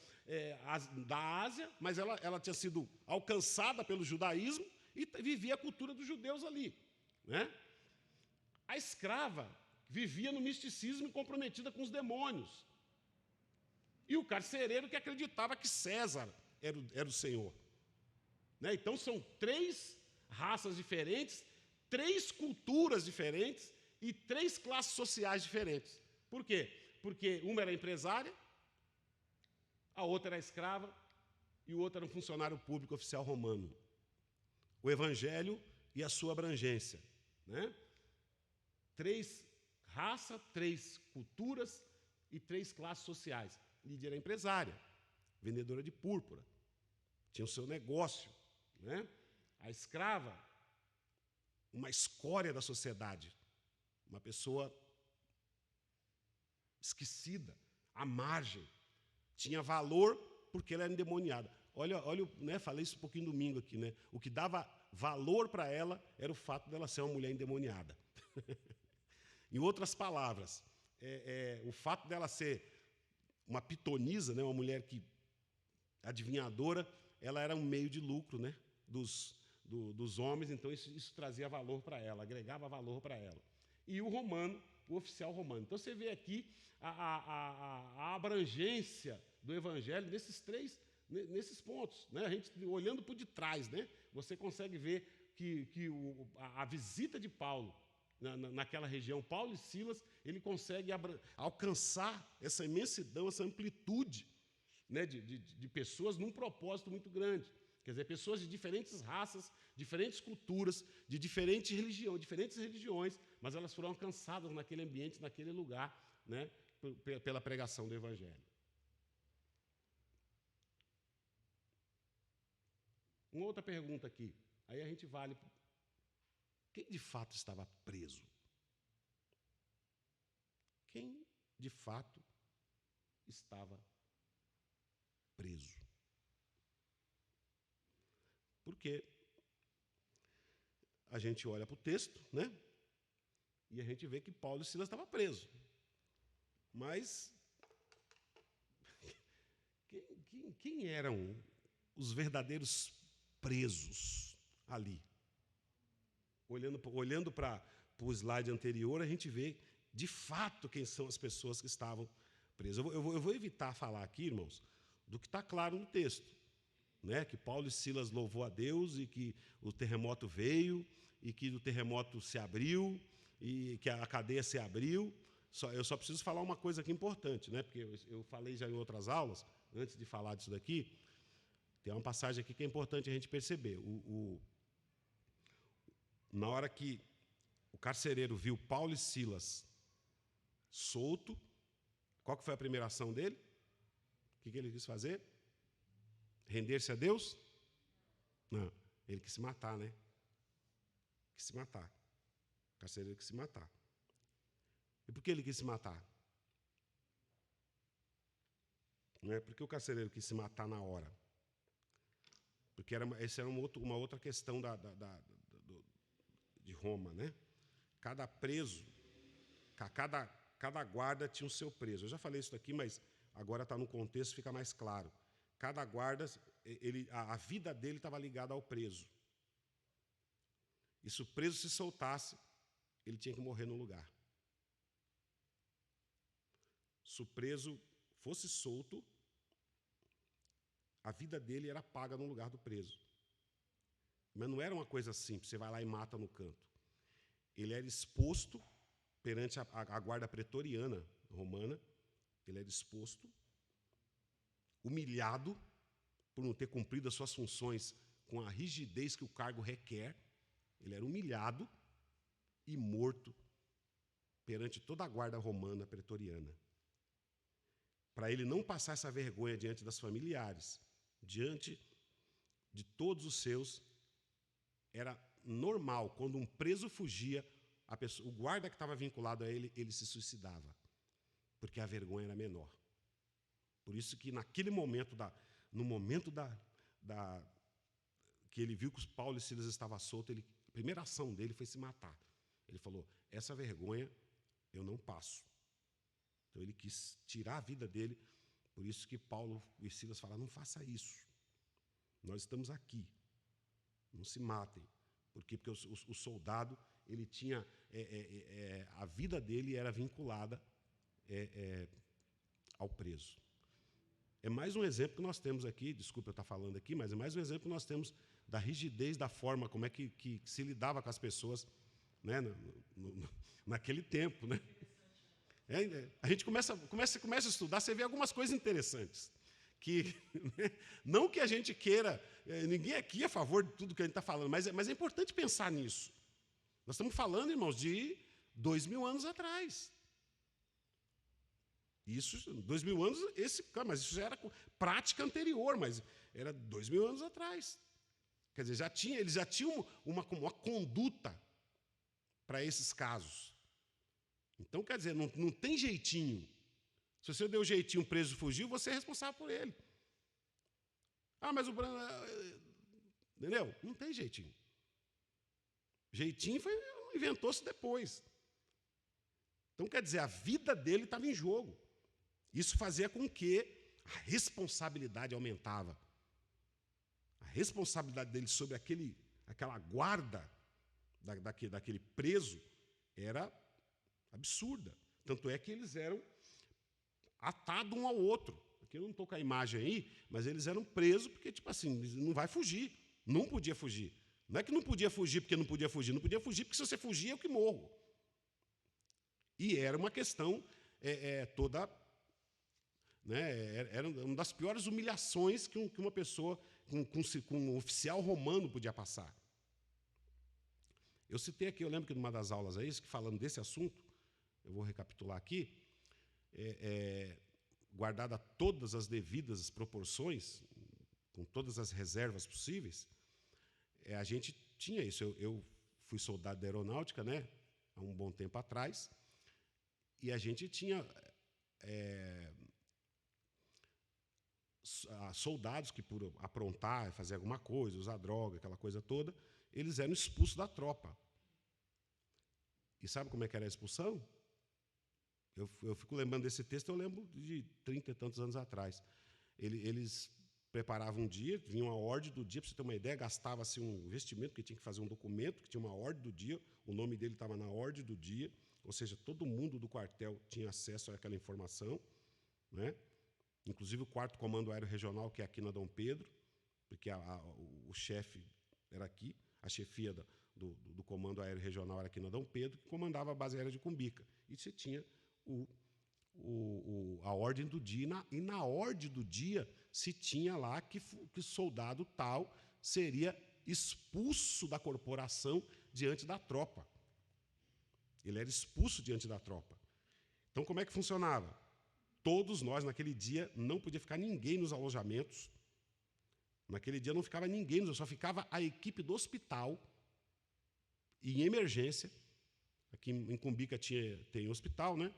da Ásia, mas ela tinha sido alcançada pelo judaísmo e vivia a cultura dos judeus ali. Né? A escrava vivia no misticismo e comprometida com os demônios. E o carcereiro que acreditava que César era o Senhor. Né? Então, são 3 raças diferentes, 3 culturas diferentes e 3 classes sociais diferentes. Por quê? Porque uma era empresária, a outra era escrava e o outro era um funcionário público oficial romano. O Evangelho e a sua abrangência. Né? 3 raças, 3 culturas e 3 classes sociais. Lídia era empresária, vendedora de púrpura, tinha o seu negócio. Né? A escrava, uma escória da sociedade, uma pessoa esquecida, à margem, tinha valor porque ela era endemoniada. Olha, né, falei isso um pouquinho domingo aqui, né? O que dava valor para ela era o fato dela ser uma mulher endemoniada. Em outras palavras, o fato dela ser uma pitonisa, né, uma mulher adivinhadora, ela era um meio de lucro, né, dos homens, então isso trazia valor para ela, agregava valor para ela. E o romano, o oficial romano. Então você vê aqui a abrangência do Evangelho nesses pontos. Né? A gente, olhando por detrás, né, você consegue ver que a visita de Paulo naquela região, Paulo e Silas, ele consegue alcançar essa imensidão, essa amplitude, né, de pessoas num propósito muito grande. Quer dizer, pessoas de diferentes raças, diferentes culturas, de diferentes religiões, mas elas foram alcançadas naquele ambiente, naquele lugar, né, pela pregação do Evangelho. Uma outra pergunta aqui, aí a gente vale. Quem de fato estava preso? Quem de fato estava preso? Porque a gente olha para o texto, né? E a gente vê que Paulo e Silas estavam presos. Mas quem eram os verdadeiros presos ali? Olhando para o slide anterior, a gente vê, de fato, quem são as pessoas que estavam presas. Eu vou evitar falar aqui, irmãos, do que está claro no texto. Né, que Paulo e Silas louvou a Deus e que o terremoto veio e que o terremoto se abriu e que a cadeia se abriu. Eu só preciso falar uma coisa aqui importante, né, porque eu falei já em outras aulas, antes de falar disso daqui, tem uma passagem aqui que é importante a gente perceber. Na hora que o carcereiro viu Paulo e Silas solto, qual que foi a primeira ação dele? O que ele quis fazer? Render-se a Deus? Não, ele quis se matar, né? Quis se matar. O carcereiro quis se matar. E por que ele quis se matar? Não é porque o carcereiro quis se matar na hora. Porque essa era uma outra questão de Roma, né? Cada preso, cada guarda tinha o seu preso. Eu já falei isso aqui, mas agora está no contexto, fica mais claro. Cada guarda, a vida dele estava ligada ao preso. E se o preso se soltasse, ele tinha que morrer no lugar. Se o preso fosse solto, a vida dele era paga no lugar do preso. Mas não era uma coisa simples, você vai lá e mata no canto. Ele era exposto perante a guarda pretoriana romana, ele era exposto, humilhado por não ter cumprido as suas funções com a rigidez que o cargo requer, ele era humilhado e morto perante toda a guarda romana pretoriana. Para ele não passar essa vergonha diante das familiares, diante de todos os seus, era normal, quando um preso fugia, o guarda que estava vinculado a ele, ele se suicidava, porque a vergonha era menor. Por isso que naquele momento, que ele viu que os Paulo e Silas estavam soltos, a primeira ação dele foi se matar. Ele falou, essa vergonha eu não passo. Então ele quis tirar a vida dele, por isso que Paulo e Silas falaram, não faça isso. Nós estamos aqui, não se matem. Porque o soldado, ele tinha, a vida dele era vinculada ao preso. É mais um exemplo que nós temos aqui, desculpa eu estar falando aqui, mas é mais um exemplo que nós temos da rigidez da forma como é que se lidava com as pessoas, né, naquele tempo. Né? A gente começa a estudar, você vê algumas coisas interessantes. Que, não que a gente queira, ninguém aqui é a favor de tudo que a gente está falando, mas é importante pensar nisso. Nós estamos falando, irmãos, de 2000 anos atrás. Isso, 2000 anos, mas isso já era prática anterior, mas era 2000 anos atrás. Quer dizer, eles já tinham uma conduta para esses casos. Então, quer dizer, não tem jeitinho. Se você deu jeitinho, o preso fugiu, você é responsável por ele. Ah, mas o Bruno... Entendeu? Não tem jeitinho. Jeitinho inventou-se depois. Então, quer dizer, a vida dele estava em jogo. Isso fazia com que a responsabilidade aumentava. A responsabilidade dele sobre aquela guarda daquele preso era absurda. Tanto é que eles eram atados um ao outro. Aqui eu não estou com a imagem aí, mas eles eram presos porque, tipo assim, não vai fugir. Não podia fugir. Não é que não podia fugir porque não podia fugir. Não podia fugir porque se você fugir eu que morro. E era uma questão toda... Né, era uma das piores humilhações que uma pessoa, com um oficial romano podia passar. Eu citei aqui, eu lembro que numa das aulas aí, que falando desse assunto, eu vou recapitular aqui, guardada todas as devidas proporções, com todas as reservas possíveis, a gente tinha isso. Eu fui soldado da aeronáutica, né, há um bom tempo atrás, e a gente tinha soldados que, por aprontar, fazer alguma coisa, usar droga, aquela coisa toda, eles eram expulsos da tropa. E sabe como é que era a expulsão? Eu fico lembrando desse texto, eu lembro de 30 e tantos anos atrás. Eles preparavam um dia, vinha uma ordem do dia, para você ter uma ideia, gastava-se um investimento, porque tinha que fazer um documento, que tinha uma ordem do dia, o nome dele estava na ordem do dia, ou seja, todo mundo do quartel tinha acesso àquela informação, né? Inclusive o 4º Comando Aéreo Regional, que é aqui na Dom Pedro, porque o chefe era aqui, a chefia do Comando Aéreo Regional era aqui na Dom Pedro, que comandava a base aérea de Cumbica. E você tinha a ordem do dia, e na ordem do dia se tinha lá que soldado tal seria expulso da corporação diante da tropa. Ele era expulso diante da tropa. Então, como é que funcionava? Todos nós, naquele dia, não podia ficar ninguém nos alojamentos. Naquele dia não ficava ninguém, só ficava a equipe do hospital, e em emergência. Aqui em Cumbica tem hospital, né?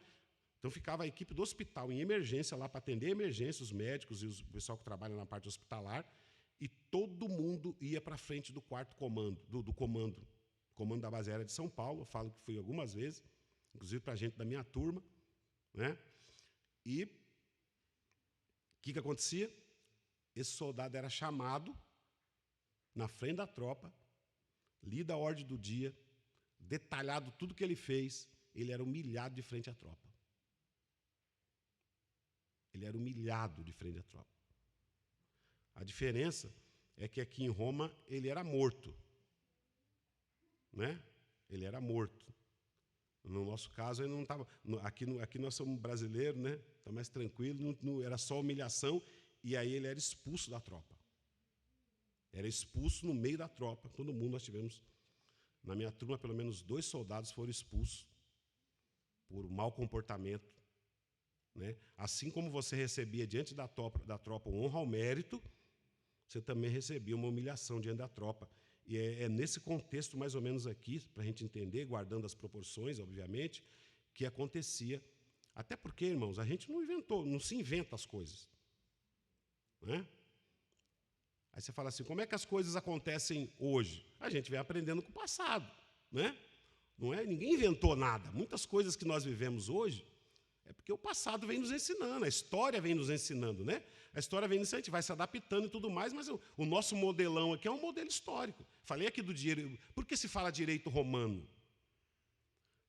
Então ficava a equipe do hospital em emergência lá para atender a emergência, os médicos e o pessoal que trabalha na parte hospitalar, e todo mundo ia para frente do 4º comando, do comando da base aérea de São Paulo. Eu falo que fui algumas vezes, inclusive para a gente da minha turma, né? E o que acontecia? Esse soldado era chamado na frente da tropa, lida a ordem do dia, detalhado tudo que ele fez, ele era humilhado de frente à tropa. Ele era humilhado de frente à tropa. A diferença é que aqui em Roma ele era morto. Né? Ele era morto. No nosso caso, ele não estava. Aqui nós somos brasileiros, né? Está mais tranquilo, não, era só humilhação, e aí ele era expulso da tropa. Era expulso no meio da tropa. Todo mundo nós tivemos. Na minha turma, pelo menos 2 soldados foram expulsos por mau comportamento. Né? Assim como você recebia diante da tropa honra ao mérito, você também recebia uma humilhação diante da tropa. E é nesse contexto, mais ou menos aqui, para a gente entender, guardando as proporções, obviamente, que acontecia. Até porque, irmãos, a gente não se inventa as coisas. Né? Aí você fala assim, como é que as coisas acontecem hoje? A gente vem aprendendo com o passado. Né? Não é? Ninguém inventou nada. Muitas coisas que nós vivemos hoje é porque o passado vem nos ensinando, a história vem nos ensinando. Né? A história vem nos ensinando, a gente vai se adaptando e tudo mais, mas o nosso modelão aqui é um modelo histórico. Falei aqui do direito. Por que se fala direito romano?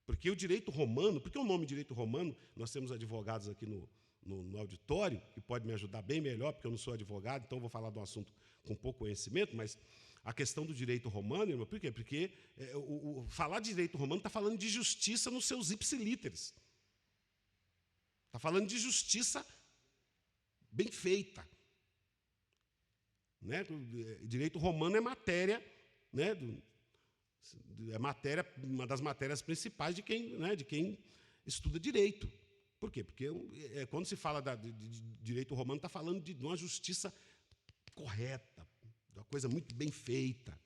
Porque o direito romano, porque o nome direito romano, nós temos advogados aqui no auditório, que pode me ajudar bem melhor, porque eu não sou advogado, então vou falar de um assunto com pouco conhecimento, mas a questão do direito romano, irmão, por quê? Porque falar de direito romano está falando de justiça nos seus ipsilíteres. Está falando de justiça bem feita. Né? Direito romano é matéria, né? É matéria, uma das matérias principais de quem estuda direito. Por quê? Porque quando se fala de direito romano, está falando de uma justiça correta, de uma coisa muito bem feita,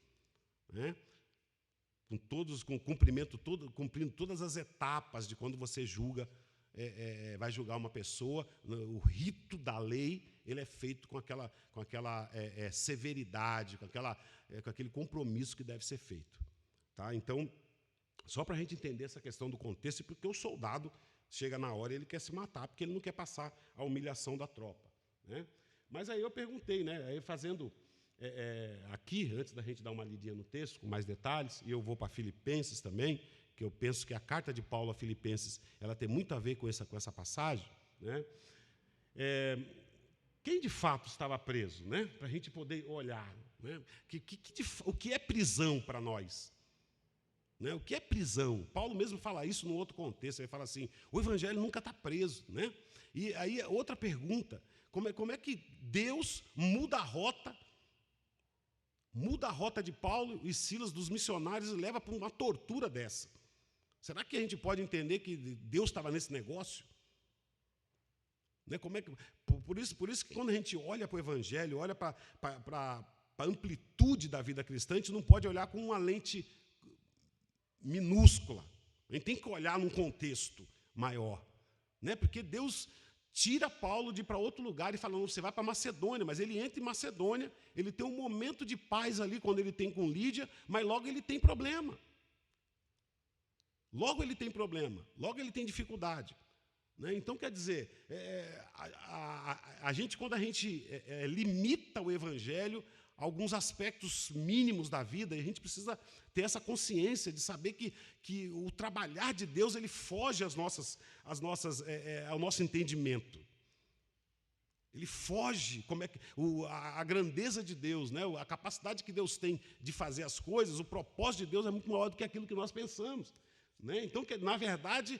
né? Cumprindo todas as etapas de quando você julga, vai julgar uma pessoa. O rito da lei ele é feito com aquela severidade, com aquele compromisso que deve ser feito. Tá? Então, só para a gente entender essa questão do contexto, porque o soldado chega na hora e ele quer se matar, porque ele não quer passar a humilhação da tropa. Né? Mas aí eu perguntei, né, aí fazendo aqui, antes da gente dar uma lidinha no texto, com mais detalhes, e eu vou para Filipenses também, que eu penso que a carta de Paulo a Filipenses ela tem muito a ver com essa passagem. Né? Quem de fato estava preso? Né? Para a gente poder olhar. Né? O que é prisão para nós? Né? O que é prisão? Paulo mesmo fala isso num outro contexto. Ele fala assim, o evangelho nunca está preso. Né? E aí, outra pergunta, como é que Deus muda a rota de Paulo e Silas, dos missionários, e leva para uma tortura dessa? Será que a gente pode entender que Deus estava nesse negócio? Né? Por isso que quando a gente olha para o evangelho, olha para a amplitude da vida cristã, a gente não pode olhar com uma lente minúscula. A gente tem que olhar num contexto maior. Né? Porque Deus tira Paulo de ir para outro lugar e fala, não, você vai para Macedônia, mas ele entra em Macedônia, ele tem um momento de paz ali quando ele tem com Lídia, mas logo ele tem problema. Logo ele tem dificuldade. Né? Então, quer dizer, quando a gente limita o evangelho a alguns aspectos mínimos da vida, a gente precisa ter essa consciência de saber que o trabalhar de Deus ele foge ao nosso entendimento. Ele foge, a grandeza de Deus, né? A capacidade que Deus tem de fazer as coisas, o propósito de Deus é muito maior do que aquilo que nós pensamos. Né? Então, na verdade,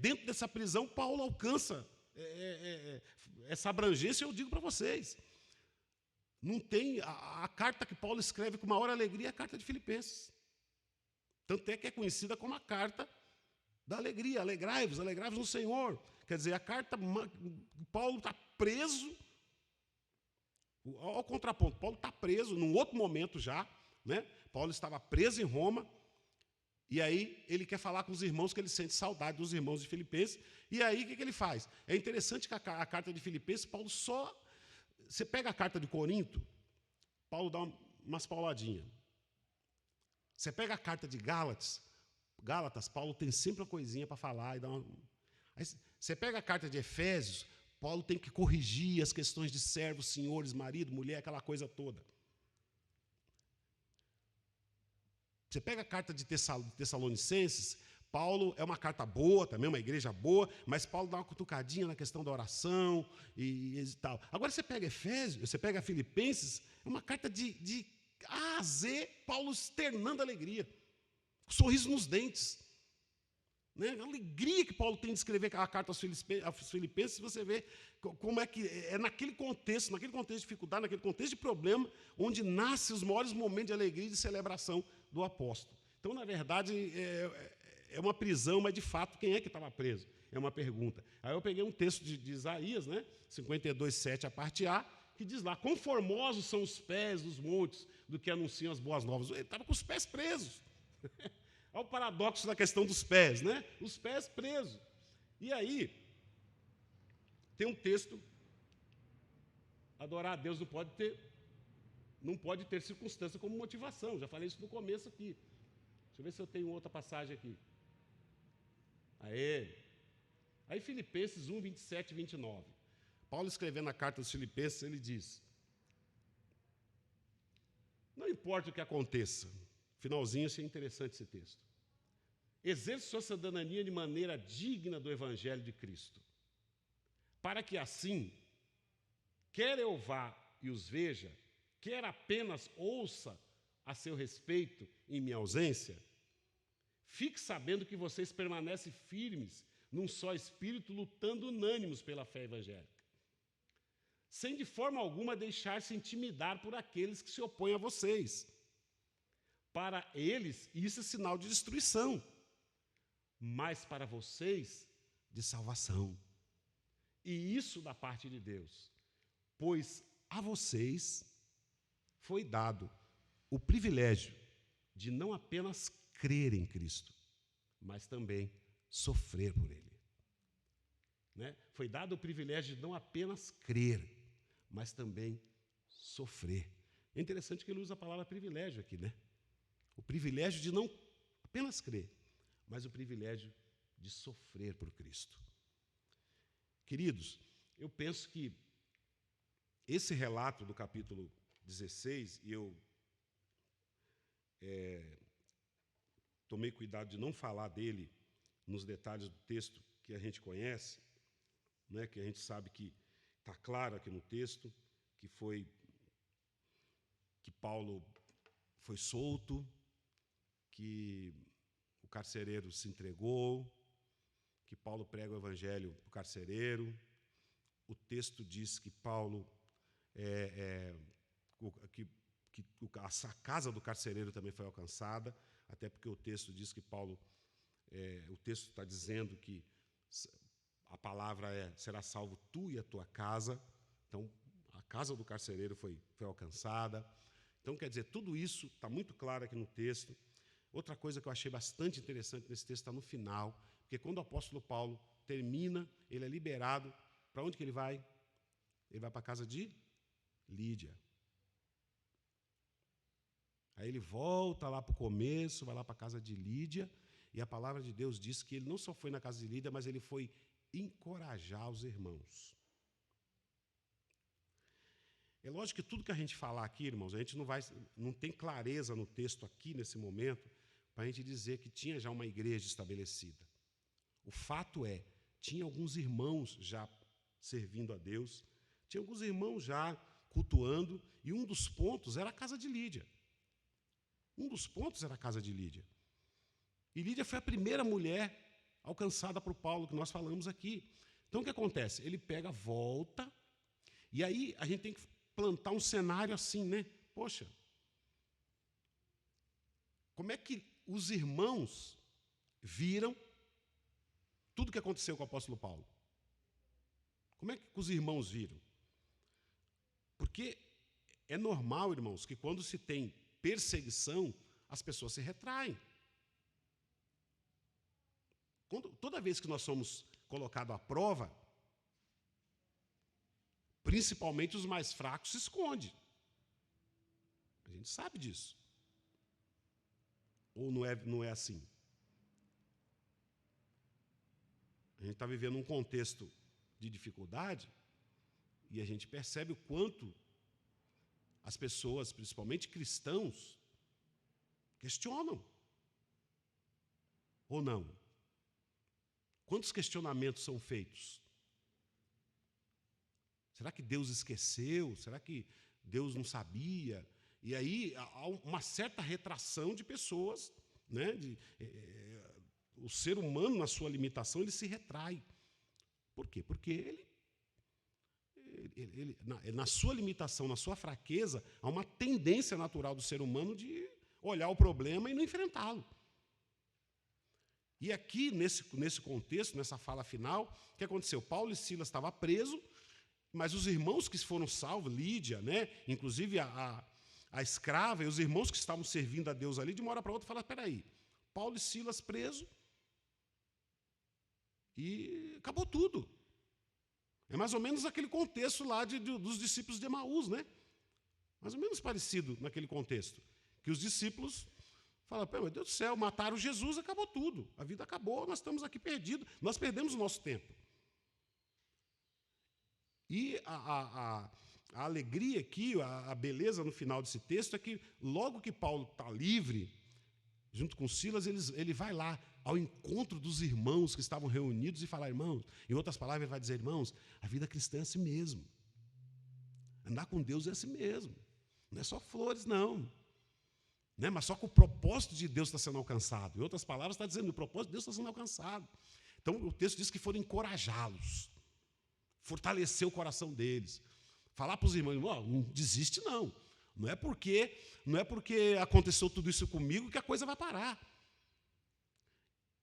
dentro dessa prisão, Paulo alcança essa abrangência, eu digo para vocês. Não tem a carta que Paulo escreve com maior alegria é a carta de Filipenses. Tanto é que é conhecida como a carta da alegria. Alegrai-vos no Senhor. Quer dizer, a carta, Paulo está preso. Ao contraponto, Paulo está preso num outro momento já. Né? Paulo estava preso em Roma. E aí ele quer falar com os irmãos, que ele sente saudade dos irmãos de Filipenses. E aí o que ele faz? É interessante que a carta de Filipenses, Paulo só... Você pega a carta de Corinto, Paulo dá umas pauladinhas. Você pega a carta de Gálatas, Paulo tem sempre uma coisinha para falar. Aí você pega a carta de Efésios, Paulo tem que corrigir as questões de servos, senhores, marido, mulher, aquela coisa toda. Você pega a carta de Tessalonicenses, Paulo é uma carta boa, também uma igreja boa, mas Paulo dá uma cutucadinha na questão da oração e tal. Agora você pega Efésios, você pega Filipenses, é uma carta de A a Z, Paulo externando alegria, sorriso nos dentes. Né? A alegria que Paulo tem de escrever a carta aos Filipenses, você vê como é que é naquele contexto de dificuldade, naquele contexto de problema, onde nascem os maiores momentos de alegria e de celebração do apóstolo. Então, na verdade, é uma prisão, mas de fato, quem é que estava preso? É uma pergunta. Aí eu peguei um texto de Isaías, né? 52:7, a parte A, que diz lá, quão formosos são os pés dos montes, do que anunciam as boas novas. Ele estava com os pés presos. Olha o paradoxo da questão dos pés, né? Os pés presos. E aí, tem um texto, adorar a Deus não pode ter circunstância como motivação. Já falei isso no começo aqui. Deixa eu ver se eu tenho outra passagem aqui. Aí Filipenses 1, 27 e 29. Paulo, escrevendo a carta aos Filipenses, ele diz: não importa o que aconteça, finalzinho, achei interessante esse texto. Exerça sua cidadania de maneira digna do Evangelho de Cristo, para que assim, quer eu vá e os veja, quer apenas ouça a seu respeito em minha ausência, fique sabendo que vocês permanecem firmes num só espírito, lutando unânimes pela fé evangélica, sem de forma alguma deixar-se intimidar por aqueles que se opõem a vocês. Para eles, isso é sinal de destruição, mas para vocês, de salvação. E isso da parte de Deus, pois a vocês foi dado o privilégio de não apenas crer em Cristo, mas também sofrer por Ele. Né? Foi dado o privilégio de não apenas crer, mas também sofrer. É interessante que ele usa a palavra privilégio aqui, né? O privilégio de não apenas crer, mas o privilégio de sofrer por Cristo. Queridos, eu penso que esse relato do capítulo 16, e eu tomei cuidado de não falar dele nos detalhes do texto que a gente conhece, né, que a gente sabe que está claro aqui no texto, que Paulo foi solto, que o carcereiro se entregou, que Paulo prega o evangelho para o carcereiro. O texto diz que Paulo, a casa do carcereiro também foi alcançada, até porque o texto diz que Paulo, o texto está dizendo que a palavra será salvo tu e a tua casa. Então, a casa do carcereiro foi alcançada. Então, quer dizer, tudo isso está muito claro aqui no texto. Outra coisa que eu achei bastante interessante nesse texto está no final, porque quando o apóstolo Paulo termina, ele é liberado. Para onde que ele vai? Ele vai para a casa de Lídia. Aí ele volta lá para o começo, vai lá para a casa de Lídia, e a palavra de Deus diz que ele não só foi na casa de Lídia, mas ele foi encorajar os irmãos. É lógico que tudo que a gente falar aqui, irmãos, a gente não tem clareza no texto aqui, nesse momento, para a gente dizer que tinha já uma igreja estabelecida. O fato é, tinha alguns irmãos já servindo a Deus, tinha alguns irmãos já cultuando, e um dos pontos era a casa de Lídia. E Lídia foi a primeira mulher alcançada por Paulo, que nós falamos aqui. Então, o que acontece? Ele pega, volta, e aí a gente tem que plantar um cenário assim, né? Poxa, como é que os irmãos viram tudo o que aconteceu com o apóstolo Paulo? Como é que os irmãos viram? Porque é normal, irmãos, que quando se tem perseguição, as pessoas se retraem. Toda vez que nós somos colocados à prova, principalmente os mais fracos se escondem. A gente sabe disso. Ou não é assim? A gente está vivendo um contexto de dificuldade e a gente percebe o quanto as pessoas, principalmente cristãos, questionam. Ou não? Quantos questionamentos são feitos? Será que Deus esqueceu? Será que Deus não sabia? E aí há uma certa retração de pessoas, né? O ser humano, na sua limitação, ele se retrai. Por quê? Porque ele na sua limitação, na sua fraqueza, há uma tendência natural do ser humano de olhar o problema e não enfrentá-lo. E aqui, nesse contexto, nessa fala final, o que aconteceu? Paulo e Silas estavam presos, mas os irmãos que foram salvos, Lídia, né? Inclusive a escrava e os irmãos que estavam servindo a Deus ali, de uma hora para outra, falaram, espera aí, Paulo e Silas presos e acabou tudo. É mais ou menos aquele contexto lá dos discípulos de Emaús, né? Mais ou menos parecido naquele contexto. Que os discípulos falam, meu Deus do céu, mataram Jesus, acabou tudo. A vida acabou, nós estamos aqui perdidos, nós perdemos o nosso tempo. E a alegria aqui, a beleza no final desse texto é que logo que Paulo está livre, junto com Silas, ele vai lá ao encontro dos irmãos que estavam reunidos e falar, irmãos, em outras palavras, ele vai dizer, irmãos, a vida cristã é assim mesmo. Andar com Deus é assim mesmo. Não é só flores, não. Mas só que o propósito de Deus está sendo alcançado. Em outras palavras, está dizendo, o propósito de Deus está sendo alcançado. Então, o texto diz que foram encorajá-los, fortalecer o coração deles, falar para os irmãos, não desiste não. Não é porque aconteceu tudo isso comigo que a coisa vai parar.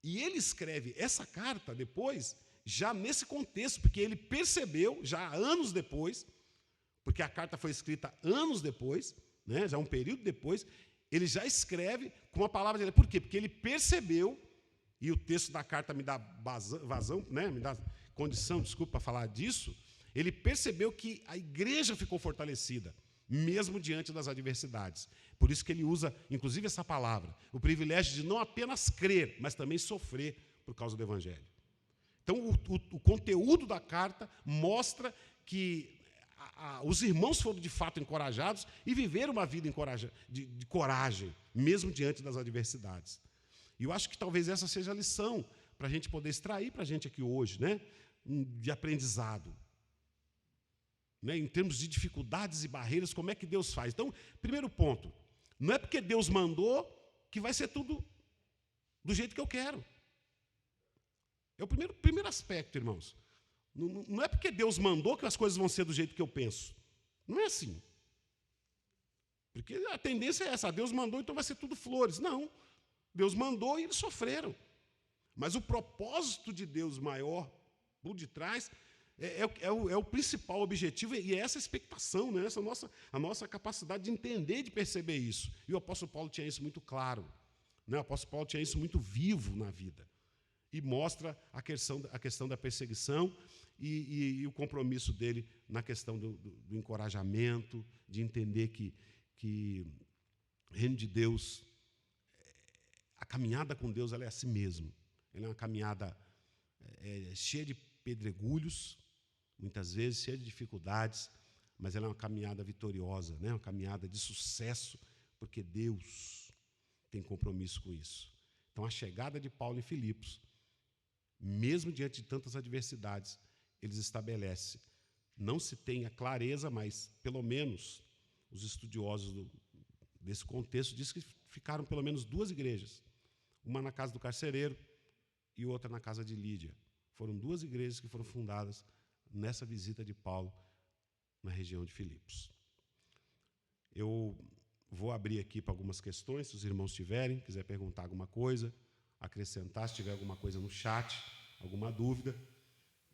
E ele escreve essa carta depois, já nesse contexto, porque ele percebeu, já anos depois, porque a carta foi escrita anos depois, né, já um período depois, ele já escreve com a palavra dele. Por quê? Porque ele percebeu, e o texto da carta me dá vazão, né, me dá condição, para falar disso, ele percebeu que a igreja ficou fortalecida, mesmo diante das adversidades. Por isso que ele usa, inclusive, essa palavra, o privilégio de não apenas crer, mas também sofrer por causa do Evangelho. Então, o conteúdo da carta mostra que os irmãos foram, de fato, encorajados e viveram uma vida de coragem, mesmo diante das adversidades. E eu acho que talvez essa seja a lição para a gente poder extrair para a gente aqui hoje, né, de aprendizado. Em termos de dificuldades e barreiras, como é que Deus faz? Então, primeiro ponto, não é porque Deus mandou que vai ser tudo do jeito que eu quero. É o primeiro aspecto, irmãos. Não é porque Deus mandou que as coisas vão ser do jeito que eu penso. Não é assim. Porque a tendência é essa, Deus mandou, então vai ser tudo flores. Não, Deus mandou e eles sofreram. Mas o propósito de Deus maior, por detrás, é o principal objetivo, e é essa expectação, né? A nossa capacidade de entender, de perceber isso. E o apóstolo Paulo tinha isso muito claro. Né? O apóstolo Paulo tinha isso muito vivo na vida. E mostra a questão da perseguição e o compromisso dele na questão do encorajamento, de entender que o reino de Deus, a caminhada com Deus, ela é assim mesmo. Ela é uma caminhada cheia de pedregulhos, muitas vezes cheia de dificuldades, mas ela é uma caminhada vitoriosa, né? Uma caminhada de sucesso, porque Deus tem compromisso com isso. Então, a chegada de Paulo em Filipos, mesmo diante de tantas adversidades, eles estabelecem, não se tem a clareza, mas, pelo menos, os estudiosos desse contexto dizem que ficaram pelo menos 2 igrejas, uma na casa do carcereiro e outra na casa de Lídia. Foram 2 igrejas que foram fundadas nessa visita de Paulo na região de Filipos. Eu vou abrir aqui para algumas questões, se os irmãos tiverem, quiser perguntar alguma coisa, acrescentar, se tiver alguma coisa no chat, alguma dúvida,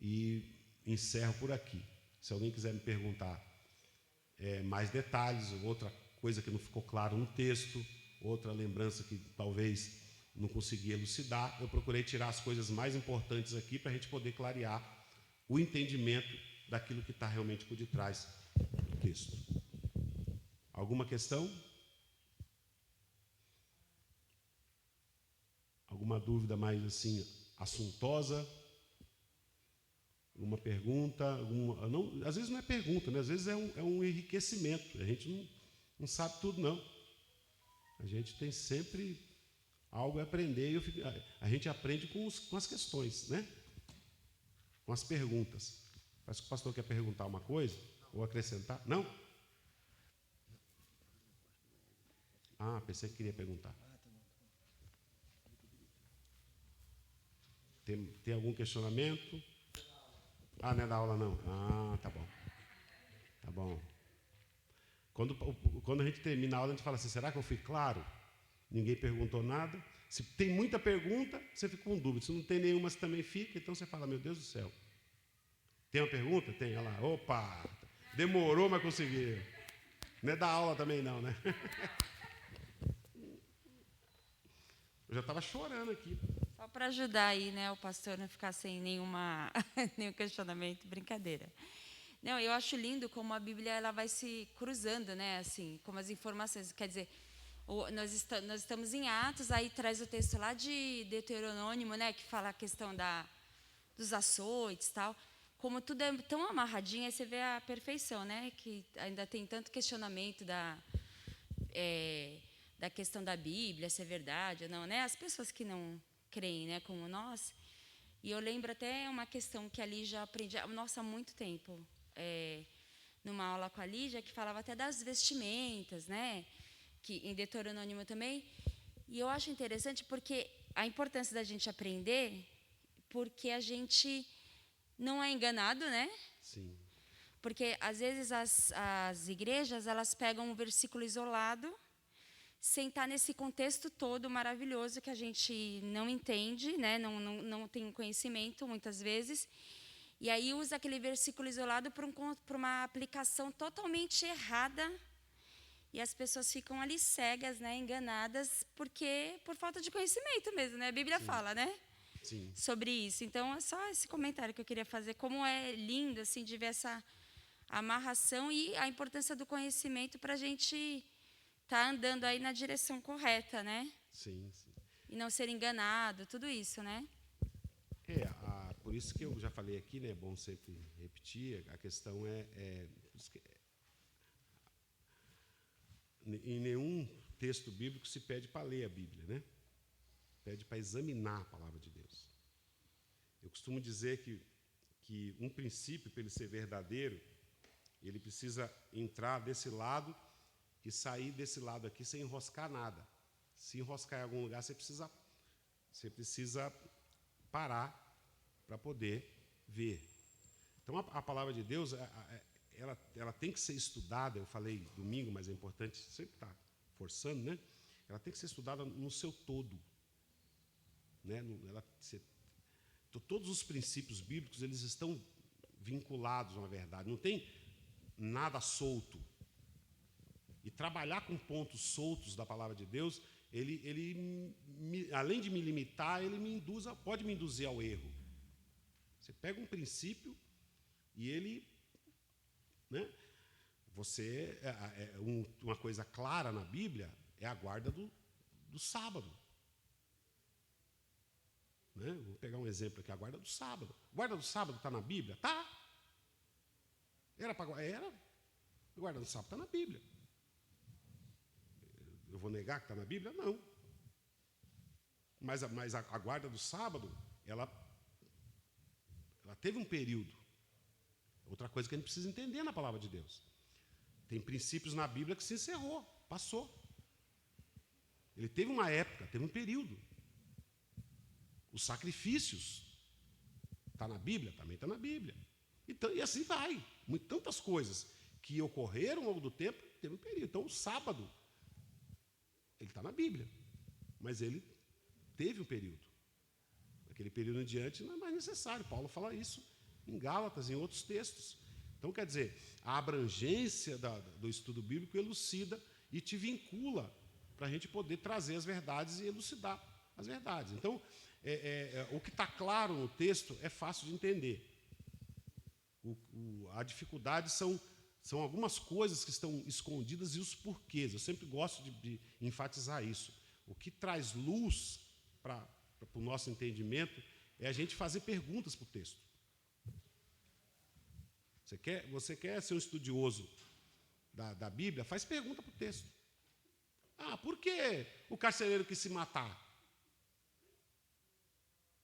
e encerro por aqui. Se alguém quiser me perguntar mais detalhes, outra coisa que não ficou claro no texto, outra lembrança que talvez não consegui elucidar, eu procurei tirar as coisas mais importantes aqui para a gente poder clarear o entendimento daquilo que está realmente por detrás do texto. Alguma questão? Alguma dúvida mais assim assuntosa? Alguma pergunta? Às vezes não é pergunta, né? Às vezes é um enriquecimento. A gente não sabe tudo, não. A gente tem sempre algo a aprender, a gente aprende com as questões, né? Com as perguntas. Parece que o pastor quer perguntar uma coisa, ou acrescentar. Não? Ah, pensei que queria perguntar. Tem algum questionamento? Ah, não é da aula, não. Ah, tá bom. Tá bom. Quando a gente termina a aula, a gente fala assim, será que eu fui claro? Ninguém perguntou nada. Se tem muita pergunta, você fica com dúvida. Se não tem nenhuma, você também fica. Então você fala, meu Deus do céu. Tem uma pergunta? Tem. Olha lá. Opa! Demorou, mas conseguiu. Não é da aula também não, né? Eu já estava chorando aqui. Só para ajudar aí, né, o pastor não ficar sem nenhum questionamento, brincadeira. Não, eu acho lindo como a Bíblia ela vai se cruzando, né, assim, como as informações. Quer dizer, nós estamos em Atos, aí traz o texto lá de Deuteronômio, né, que fala a questão dos açoites, tal. Como tudo é tão amarradinho, aí você vê a perfeição, né, que ainda tem tanto questionamento da questão da Bíblia, se é verdade ou não, né? As pessoas que não creem, né, como nós. E eu lembro até uma questão que a Lígia aprendi, nossa, há muito tempo, numa aula com a Lígia, que falava até das vestimentas, né? Que em Deuteronômio também. E eu acho interessante porque a importância da gente aprender, porque a gente não é enganado, né? Sim. Porque às vezes as igrejas elas pegam um versículo isolado, sem estar nesse contexto todo maravilhoso que a gente não entende, né? Não tem conhecimento muitas vezes, e aí usa aquele versículo isolado para uma aplicação totalmente errada, e as pessoas ficam ali cegas, né? Enganadas, porque por falta de conhecimento mesmo, né? A Bíblia Sim. fala, né? Sim. Sobre isso. Então, é só esse comentário que eu queria fazer, como é lindo assim, de ver essa amarração e a importância do conhecimento para a gente estar andando aí na direção correta, né? Sim, sim. E não ser enganado, tudo isso, né? Por isso que eu já falei aqui, né? É bom sempre repetir. A questão em nenhum texto bíblico se pede para ler a Bíblia, né? Pede para examinar a palavra de Deus. Eu costumo dizer que um princípio, para ele ser verdadeiro, ele precisa entrar desse lado e sair desse lado aqui sem enroscar nada. Se enroscar em algum lugar, você precisa parar para poder ver. Então, a palavra de Deus, ela tem que ser estudada. Eu falei domingo, mas é importante sempre estar forçando, né? Ela tem que ser estudada no seu todo, né? Todos os princípios bíblicos eles estão vinculados, na verdade. Não tem nada solto. E trabalhar com pontos soltos da palavra de Deus, além de me limitar, ele pode me induzir ao erro. Você pega um princípio e ele, né? Uma coisa clara na Bíblia é a guarda do sábado. Né? Vou pegar um exemplo aqui, a guarda do sábado. A guarda do sábado está na Bíblia? Tá. Era. A guarda do sábado está na Bíblia. Eu vou negar que está na Bíblia? Não. Mas a guarda do sábado, ela teve um período. Outra coisa que a gente precisa entender na palavra de Deus. Tem princípios na Bíblia que se encerrou, passou. Ele teve uma época, teve um período. Os sacrifícios, está na Bíblia? Também está na Bíblia. Então, e assim vai. Tantas coisas que ocorreram ao longo do tempo, teve um período. Então, o sábado, ele está na Bíblia. Mas ele teve um período. Aquele período em diante não é mais necessário. Paulo fala isso em Gálatas, em outros textos. Então, quer dizer, a abrangência do estudo bíblico elucida e te vincula para a gente poder trazer as verdades e elucidar as verdades. Então, o que está claro no texto é fácil de entender. A dificuldade são algumas coisas que estão escondidas e os porquês. Eu sempre gosto de enfatizar isso. O que traz luz para o nosso entendimento é a gente fazer perguntas para o texto. Você quer ser um estudioso da Bíblia? Faz pergunta para o texto. Por que o carcereiro quis se matar?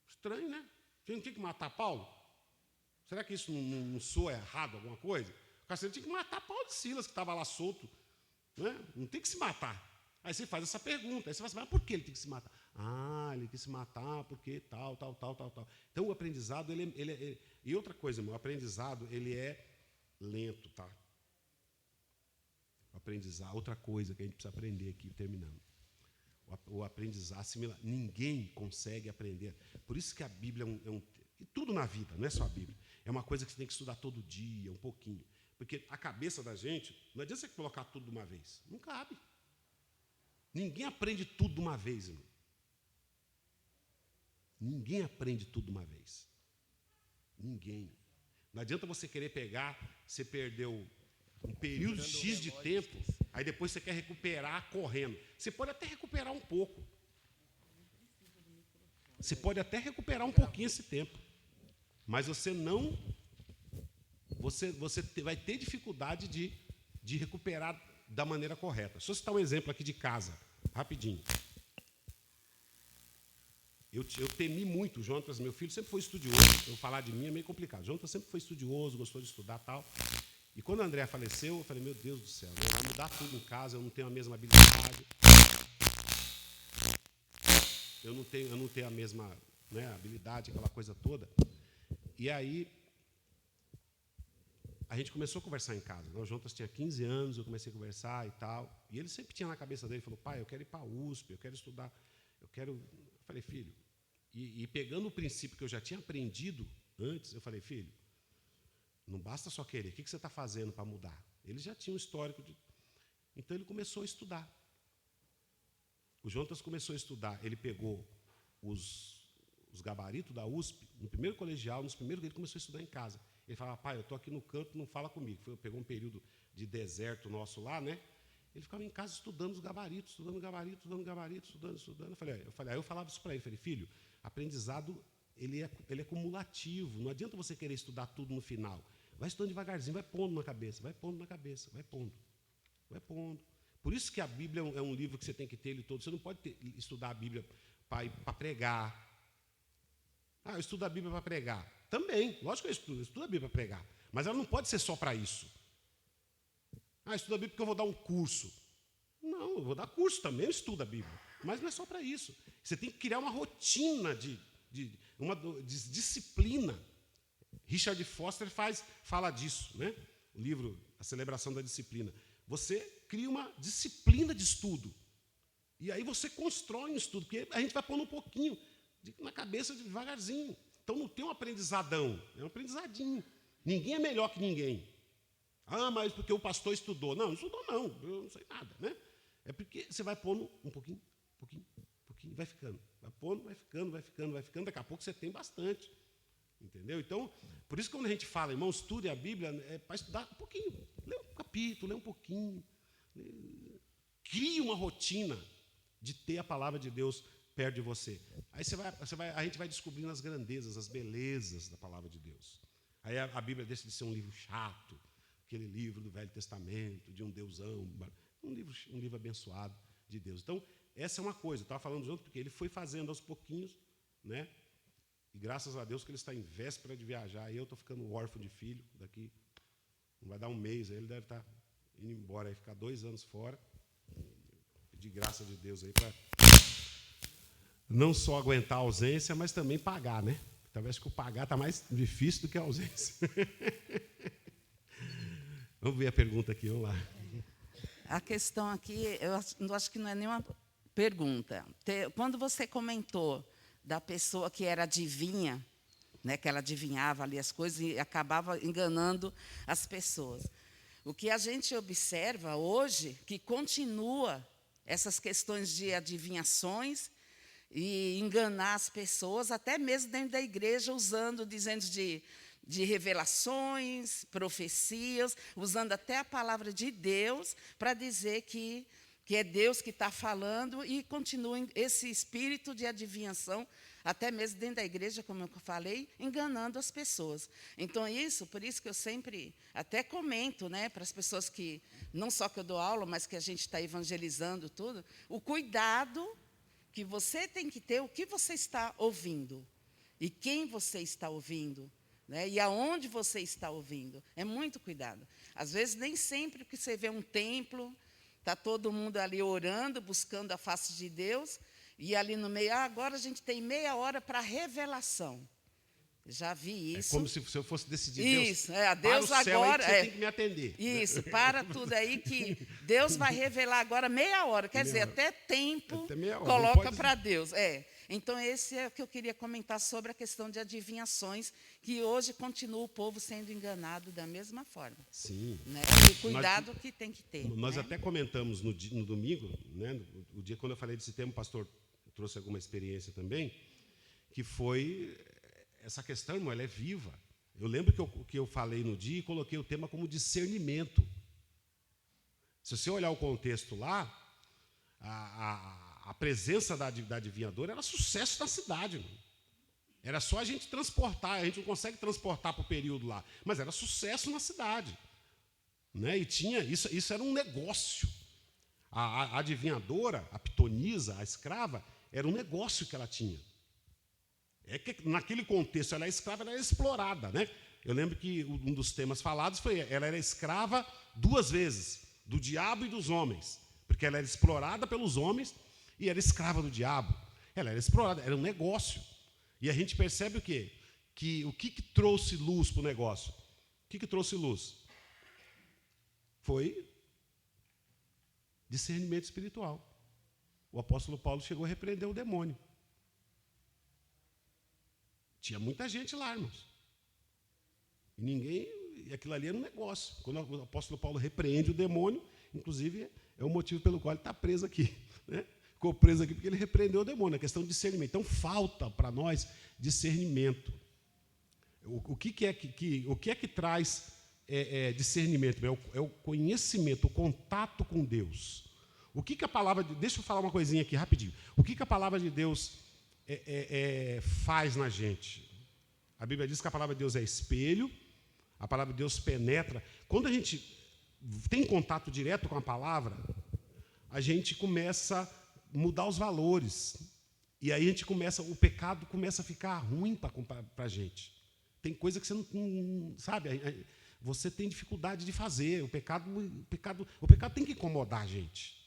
Estranho, né? Tinha que matar Paulo? Será que isso não soa errado, alguma coisa? O carcereiro tinha que matar Paulo e Silas, que estava lá solto. Não tem que se matar. Aí você faz essa pergunta. Aí você fala assim, mas por que ele tem que se matar? Ele quis se matar porque tal. Então, o aprendizado, e outra coisa, o aprendizado, ele é lento, tá? O aprendizado, outra coisa que a gente precisa aprender aqui, terminando. O aprendizado, assimilar. Ninguém consegue aprender. Por isso que a Bíblia e tudo na vida, não é só a Bíblia. É uma coisa que você tem que estudar todo dia, um pouquinho. Porque a cabeça da gente, não adianta você colocar tudo de uma vez. Não cabe. Ninguém aprende tudo de uma vez, irmão. Ninguém aprende tudo de uma vez. Ninguém. Não adianta você querer pegar, você perdeu um período X de tempo, aí depois você quer recuperar correndo. Você pode até recuperar um pouco. Você pode até recuperar um pouquinho esse tempo. Mas você não... Você vai ter dificuldade de recuperar da maneira correta. Deixa eu citar um exemplo aqui de casa, rapidinho. Eu temi muito, o Jonas, meu filho, sempre foi estudioso. Eu falar de mim é meio complicado. O Jonas sempre foi estudioso, gostou de estudar e tal. E quando a Andréa faleceu, eu falei, meu Deus do céu, vai mudar tudo em casa, eu não tenho a mesma habilidade. Eu não tenho a mesma, né, habilidade, aquela coisa toda. E aí, a gente começou a conversar em casa. O Jonas tinha 15 anos, eu comecei a conversar e tal. E ele sempre tinha na cabeça dele, falou, pai, eu quero ir para a USP, eu quero estudar, eu falei, filho, e pegando o princípio que eu já tinha aprendido antes, eu falei, filho, não basta só querer, o que você está fazendo para mudar? Ele já tinha um histórico de... Então, ele começou a estudar. O Jonas começou a estudar, ele pegou os gabaritos da USP, no primeiro colegial, nos primeiros ele começou a estudar em casa. Ele falava, pai, eu estou aqui no canto, não fala comigo. Pegou um período de deserto nosso lá, né? Ele ficava em casa estudando os gabaritos, estudando. Aí eu falava isso para ele, falei, filho, aprendizado ele é cumulativo, não adianta você querer estudar tudo no final. Vai estudando devagarzinho, vai pondo na cabeça, vai pondo. Por isso que a Bíblia é um livro que você tem que ter ele todo. Você não pode estudar a Bíblia para pregar. Ah, eu estudo a Bíblia para pregar. Também, lógico que eu estudo a Bíblia para pregar. Mas ela não pode ser só para isso. Ah, eu estudo a Bíblia porque eu vou dar um curso. Não, eu vou dar curso também, eu estudo a Bíblia. Mas não é só para isso. Você tem que criar uma rotina de disciplina. Richard Foster fala disso, né? O livro A Celebração da Disciplina. Você cria uma disciplina de estudo. E aí você constrói um estudo, porque a gente vai pondo um pouquinho na cabeça devagarzinho. Então não tem um aprendizadão, é um aprendizadinho. Ninguém é melhor que ninguém. Ah, mas porque o pastor estudou. Não estudou não, eu não sei nada, né? É porque você vai pondo um pouquinho, vai ficando. Vai pondo, vai ficando, daqui a pouco você tem bastante. Entendeu? Então, por isso que quando a gente fala, irmão, estude a Bíblia, é para estudar um pouquinho. Lê um capítulo, lê um pouquinho. Crie uma rotina de ter a palavra de Deus perto de você. Aí a gente vai descobrindo as grandezas, as belezas da palavra de Deus. Aí a Bíblia deixa de ser um livro chato, aquele livro do Velho Testamento, de um deusão, um livro abençoado de Deus. Então, essa é uma coisa, eu estava falando junto, porque ele foi fazendo aos pouquinhos, né? E graças a Deus que ele está em véspera de viajar, e eu estou ficando órfão de filho, daqui, não vai dar um mês, aí ele deve estar indo embora, aí ficar 2 anos fora. Pedir graça de Deus aí para não só aguentar a ausência, mas também pagar, né? Talvez que o pagar está mais difícil do que a ausência. Vamos ver a pergunta aqui, vamos lá. A questão aqui, eu acho que não é nenhuma pergunta. Quando você comentou da pessoa que era adivinha, né, que ela adivinhava ali as coisas e acabava enganando as pessoas. O que a gente observa hoje, que continua essas questões de adivinhações e enganar as pessoas, até mesmo dentro da igreja, dizendo de revelações, profecias, usando até a palavra de Deus para dizer que é Deus que está falando, e continua esse espírito de adivinhação, até mesmo dentro da igreja, como eu falei, enganando as pessoas. Então, por isso que eu sempre até comento, né, para as pessoas que, não só que eu dou aula, mas que a gente está evangelizando tudo, o cuidado que você tem que ter, o que você está ouvindo, e quem você está ouvindo, né, e aonde você está ouvindo. É muito cuidado. Às vezes, nem sempre que você vê um templo, está todo mundo ali orando, buscando a face de Deus, e ali no meio, agora a gente tem meia hora para revelação. Já vi isso. É como se eu fosse decidir, isso, Deus, Deus para o céu agora, aí que você tem que me atender. Isso, para tudo aí que Deus vai revelar agora meia hora. Quer dizer, até tempo até meia hora, coloca para Deus. Então, esse é o que eu queria comentar sobre a questão de adivinhações, que hoje continua o povo sendo enganado da mesma forma. Sim. Né? E cuidado que tem que ter. Nós né? até comentamos no domingo, né, o dia quando eu falei desse tema, o pastor trouxe alguma experiência também, que foi essa questão, irmão, ela é viva. Eu lembro que eu falei no dia e coloquei o tema como discernimento. Se você olhar o contexto lá, a presença da adivinhadora era sucesso na cidade, irmão. Era só a gente transportar, a gente não consegue transportar para o período lá, mas era sucesso na cidade. Né? E tinha isso era um negócio. A adivinhadora, a pitonisa, a escrava, era um negócio que ela tinha. É que naquele contexto ela é escrava, ela era explorada. Né? Eu lembro que um dos temas falados foi ela era escrava 2 vezes, do diabo e dos homens, porque ela era explorada pelos homens e era escrava do diabo. Ela era explorada, era um negócio. E a gente percebe o quê? Que o que trouxe luz para o negócio? O que trouxe luz? Foi discernimento espiritual. O apóstolo Paulo chegou a repreender o demônio. Tinha muita gente lá, irmãos. E aquilo ali era um negócio. Quando o apóstolo Paulo repreende o demônio, inclusive é o motivo pelo qual ele está preso aqui. Né? Ficou preso aqui porque ele repreendeu o demônio, a questão de discernimento. Então, falta para nós discernimento. O que é que traz discernimento? É o conhecimento, o contato com Deus. O que a palavra de... Deixa eu falar uma coisinha aqui rapidinho. O que a palavra de Deus faz na gente? A Bíblia diz que a palavra de Deus é espelho, a palavra de Deus penetra. Quando a gente tem contato direto com a palavra, a gente começa a mudar os valores. E aí o pecado começa a ficar ruim para a gente. Tem coisa que você não sabe, você tem dificuldade de fazer. O pecado tem que incomodar a gente.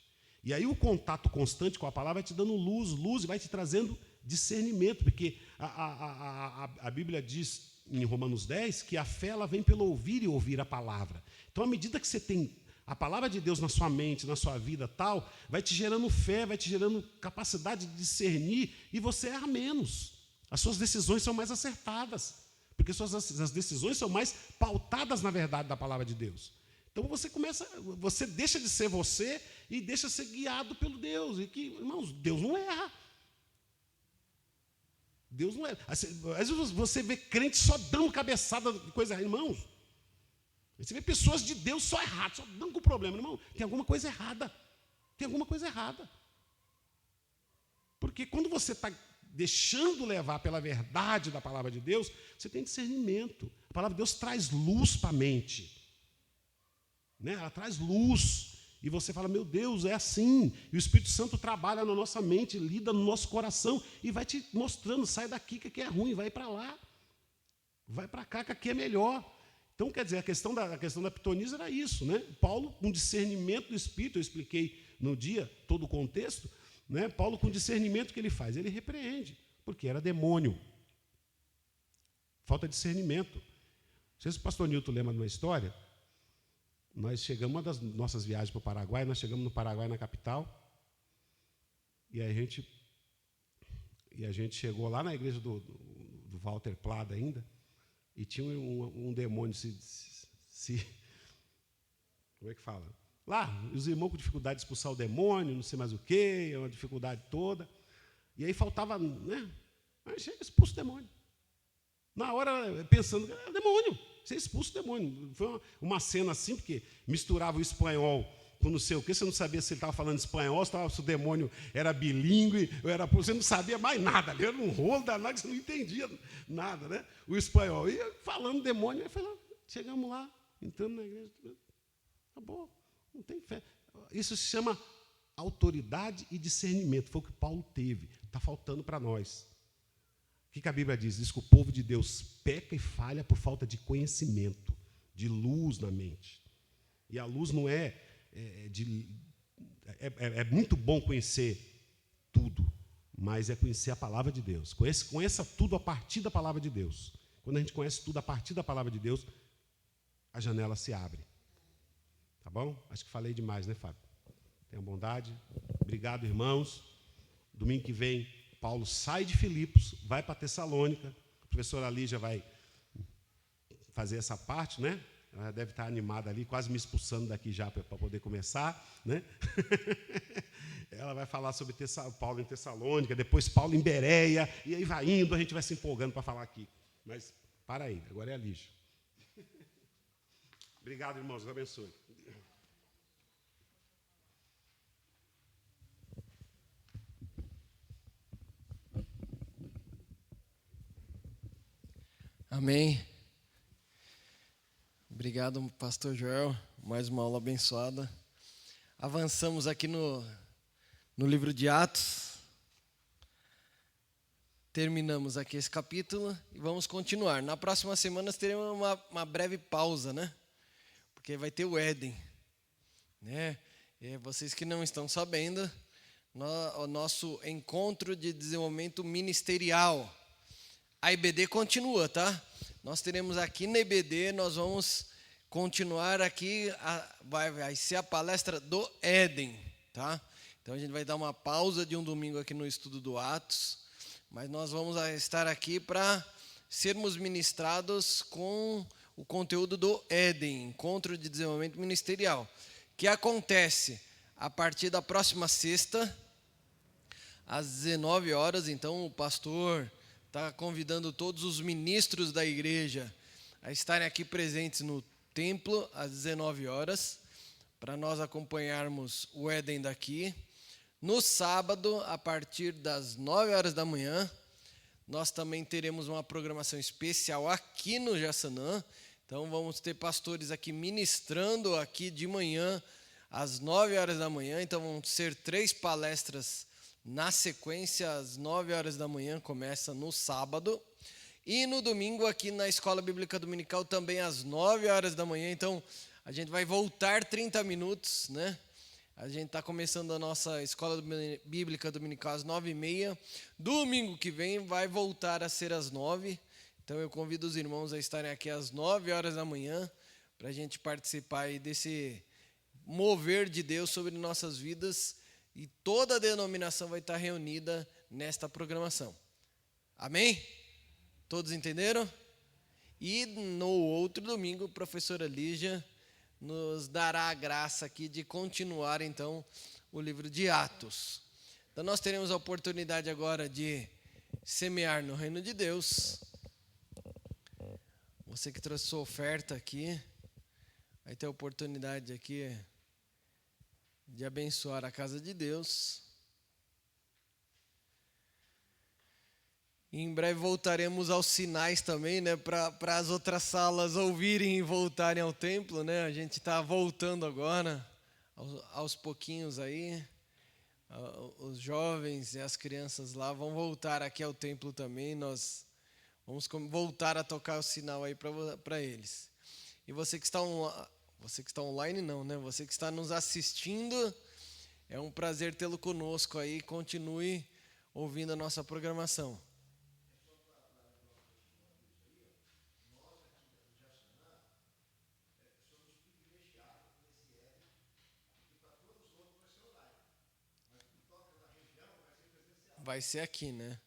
E aí o contato constante com a palavra vai te dando luz e vai te trazendo discernimento, porque a Bíblia diz em Romanos 10 que a fé ela vem pelo ouvir e ouvir a palavra. Então, à medida que você tem a palavra de Deus na sua mente, na sua vida, tal, vai te gerando fé, vai te gerando capacidade de discernir, e você erra menos. As suas decisões são mais acertadas, porque as decisões são mais pautadas na verdade da palavra de Deus. Então você deixa de ser você e deixa de ser guiado pelo Deus. E que, irmãos, Deus não erra. Deus não erra. Às vezes você vê crente só dando cabeçada de coisa errada, irmãos. Você vê pessoas de Deus só erradas, só dando com problema. Irmão, tem alguma coisa errada. Tem alguma coisa errada. Porque quando você está deixando levar pela verdade da palavra de Deus, você tem discernimento. A palavra de Deus traz luz para a mente. Né? Ela traz luz. E você fala, meu Deus, é assim. E o Espírito Santo trabalha na nossa mente, lida no nosso coração e vai te mostrando, sai daqui que aqui é ruim, vai para lá. Vai para cá que aqui é melhor. Então, quer dizer, a questão da pitonisa era isso. Né? Paulo, com discernimento do Espírito, eu expliquei no dia todo o contexto, né? Paulo, com discernimento que ele faz, ele repreende, porque era demônio. Falta discernimento. Não sei se o pastor Nilton lembra de uma história. Nós chegamos, uma das nossas viagens para o Paraguai, nós chegamos no Paraguai, na capital, e a gente chegou lá na igreja do Walter Plada ainda, e tinha um demônio como é que fala? Lá, os irmãos com dificuldade de expulsar o demônio, não sei mais o quê, uma dificuldade toda. E aí faltava, né? Aí chega, expulsa o demônio. Na hora, pensando, é o demônio. Você expulsa o demônio. Foi uma cena assim, porque misturava o espanhol com não sei o quê, você não sabia se ele estava falando espanhol, se o demônio era bilíngue, você não sabia mais nada, ali era um rolo danado, você não entendia nada, né? O espanhol. E falando demônio, aí foi lá, chegamos lá, entrando na igreja, acabou, não tem fé. Isso se chama autoridade e discernimento, foi o que Paulo teve, está faltando para nós. O que a Bíblia diz? Diz que o povo de Deus peca e falha por falta de conhecimento, de luz na mente. E a luz não é muito bom conhecer tudo, mas é conhecer a palavra de Deus. Conheça tudo a partir da palavra de Deus. Quando a gente conhece tudo a partir da palavra de Deus, a janela se abre. Tá bom? Acho que falei demais, né, Fábio? Tenha bondade. Obrigado, irmãos. Domingo que vem, Paulo sai de Filipos, vai para Tessalônica. A professora Lígia vai fazer essa parte, né? Ela deve estar animada ali, quase me expulsando daqui já para poder começar, né? Ela vai falar sobre Paulo em Tessalônica, depois Paulo em Bereia, e aí vai indo, a gente vai se empolgando para falar aqui. Mas para aí, agora é a Lígia. Obrigado, irmãos, Deus abençoe. Amém. Obrigado, pastor Joel. Mais uma aula abençoada. Avançamos aqui no livro de Atos. Terminamos aqui esse capítulo e vamos continuar. Na próxima semana teremos uma breve pausa, né? Porque vai ter o Éden, né? E vocês que não estão sabendo, o nosso encontro de desenvolvimento ministerial, a IBD continua, tá? Nós teremos aqui na IBD, nós vamos continuar aqui, vai ser a palestra do Éden, tá? Então a gente vai dar uma pausa de um domingo aqui no estudo do Atos, mas nós vamos estar aqui para sermos ministrados com o conteúdo do Éden, Encontro de Desenvolvimento Ministerial, que acontece a partir da próxima sexta, às 19 horas. Então o pastor está convidando todos os ministros da igreja a estarem aqui presentes no templo às 19 horas, para nós acompanharmos o Éden daqui. No sábado, a partir das 9 horas da manhã, nós também teremos uma programação especial aqui no Jaçanã. Então vamos ter pastores aqui ministrando aqui de manhã, às 9 horas da manhã. Então vão ser 3 palestras na sequência, às 9 horas da manhã, começa no sábado. E no domingo, aqui na Escola Bíblica Dominical, também às 9 horas da manhã. Então, a gente vai voltar 30 minutos, né? A gente está começando a nossa Escola Bíblica Dominical às 9h30. Domingo que vem vai voltar a ser às 9. Então, eu convido os irmãos a estarem aqui às 9 horas da manhã, para a gente participar aí desse mover de Deus sobre nossas vidas. E toda a denominação vai estar reunida nesta programação. Amém? Todos entenderam? E no outro domingo, a professora Lígia nos dará a graça aqui de continuar, então, o livro de Atos. Então, nós teremos a oportunidade agora de semear no reino de Deus. Você que trouxe sua oferta aqui, vai ter a oportunidade aqui de abençoar a casa de Deus. E em breve voltaremos aos sinais também, né, para as outras salas ouvirem e voltarem ao templo, né? A gente está voltando agora, aos pouquinhos aí. Os jovens e as crianças lá vão voltar aqui ao templo também. Nós vamos voltar a tocar o sinal aí para eles. E você que está online não, né? Você que está nos assistindo, é um prazer tê-lo conosco aí. Continue ouvindo a nossa programação. Vai ser aqui, né?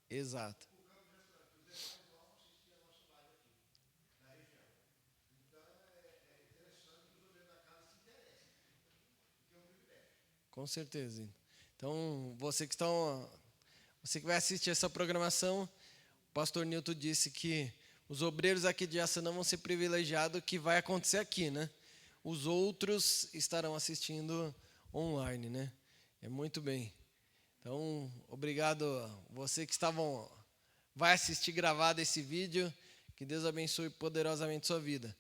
Exato. Com certeza. Então, você que vai assistir essa programação, o pastor Nilton disse que os obreiros aqui de Jaçanã vão ser privilegiados, que vai acontecer aqui, né? Os outros estarão assistindo online, né? É muito bem. Então, obrigado você que vai assistir gravado esse vídeo. Que Deus abençoe poderosamente sua vida.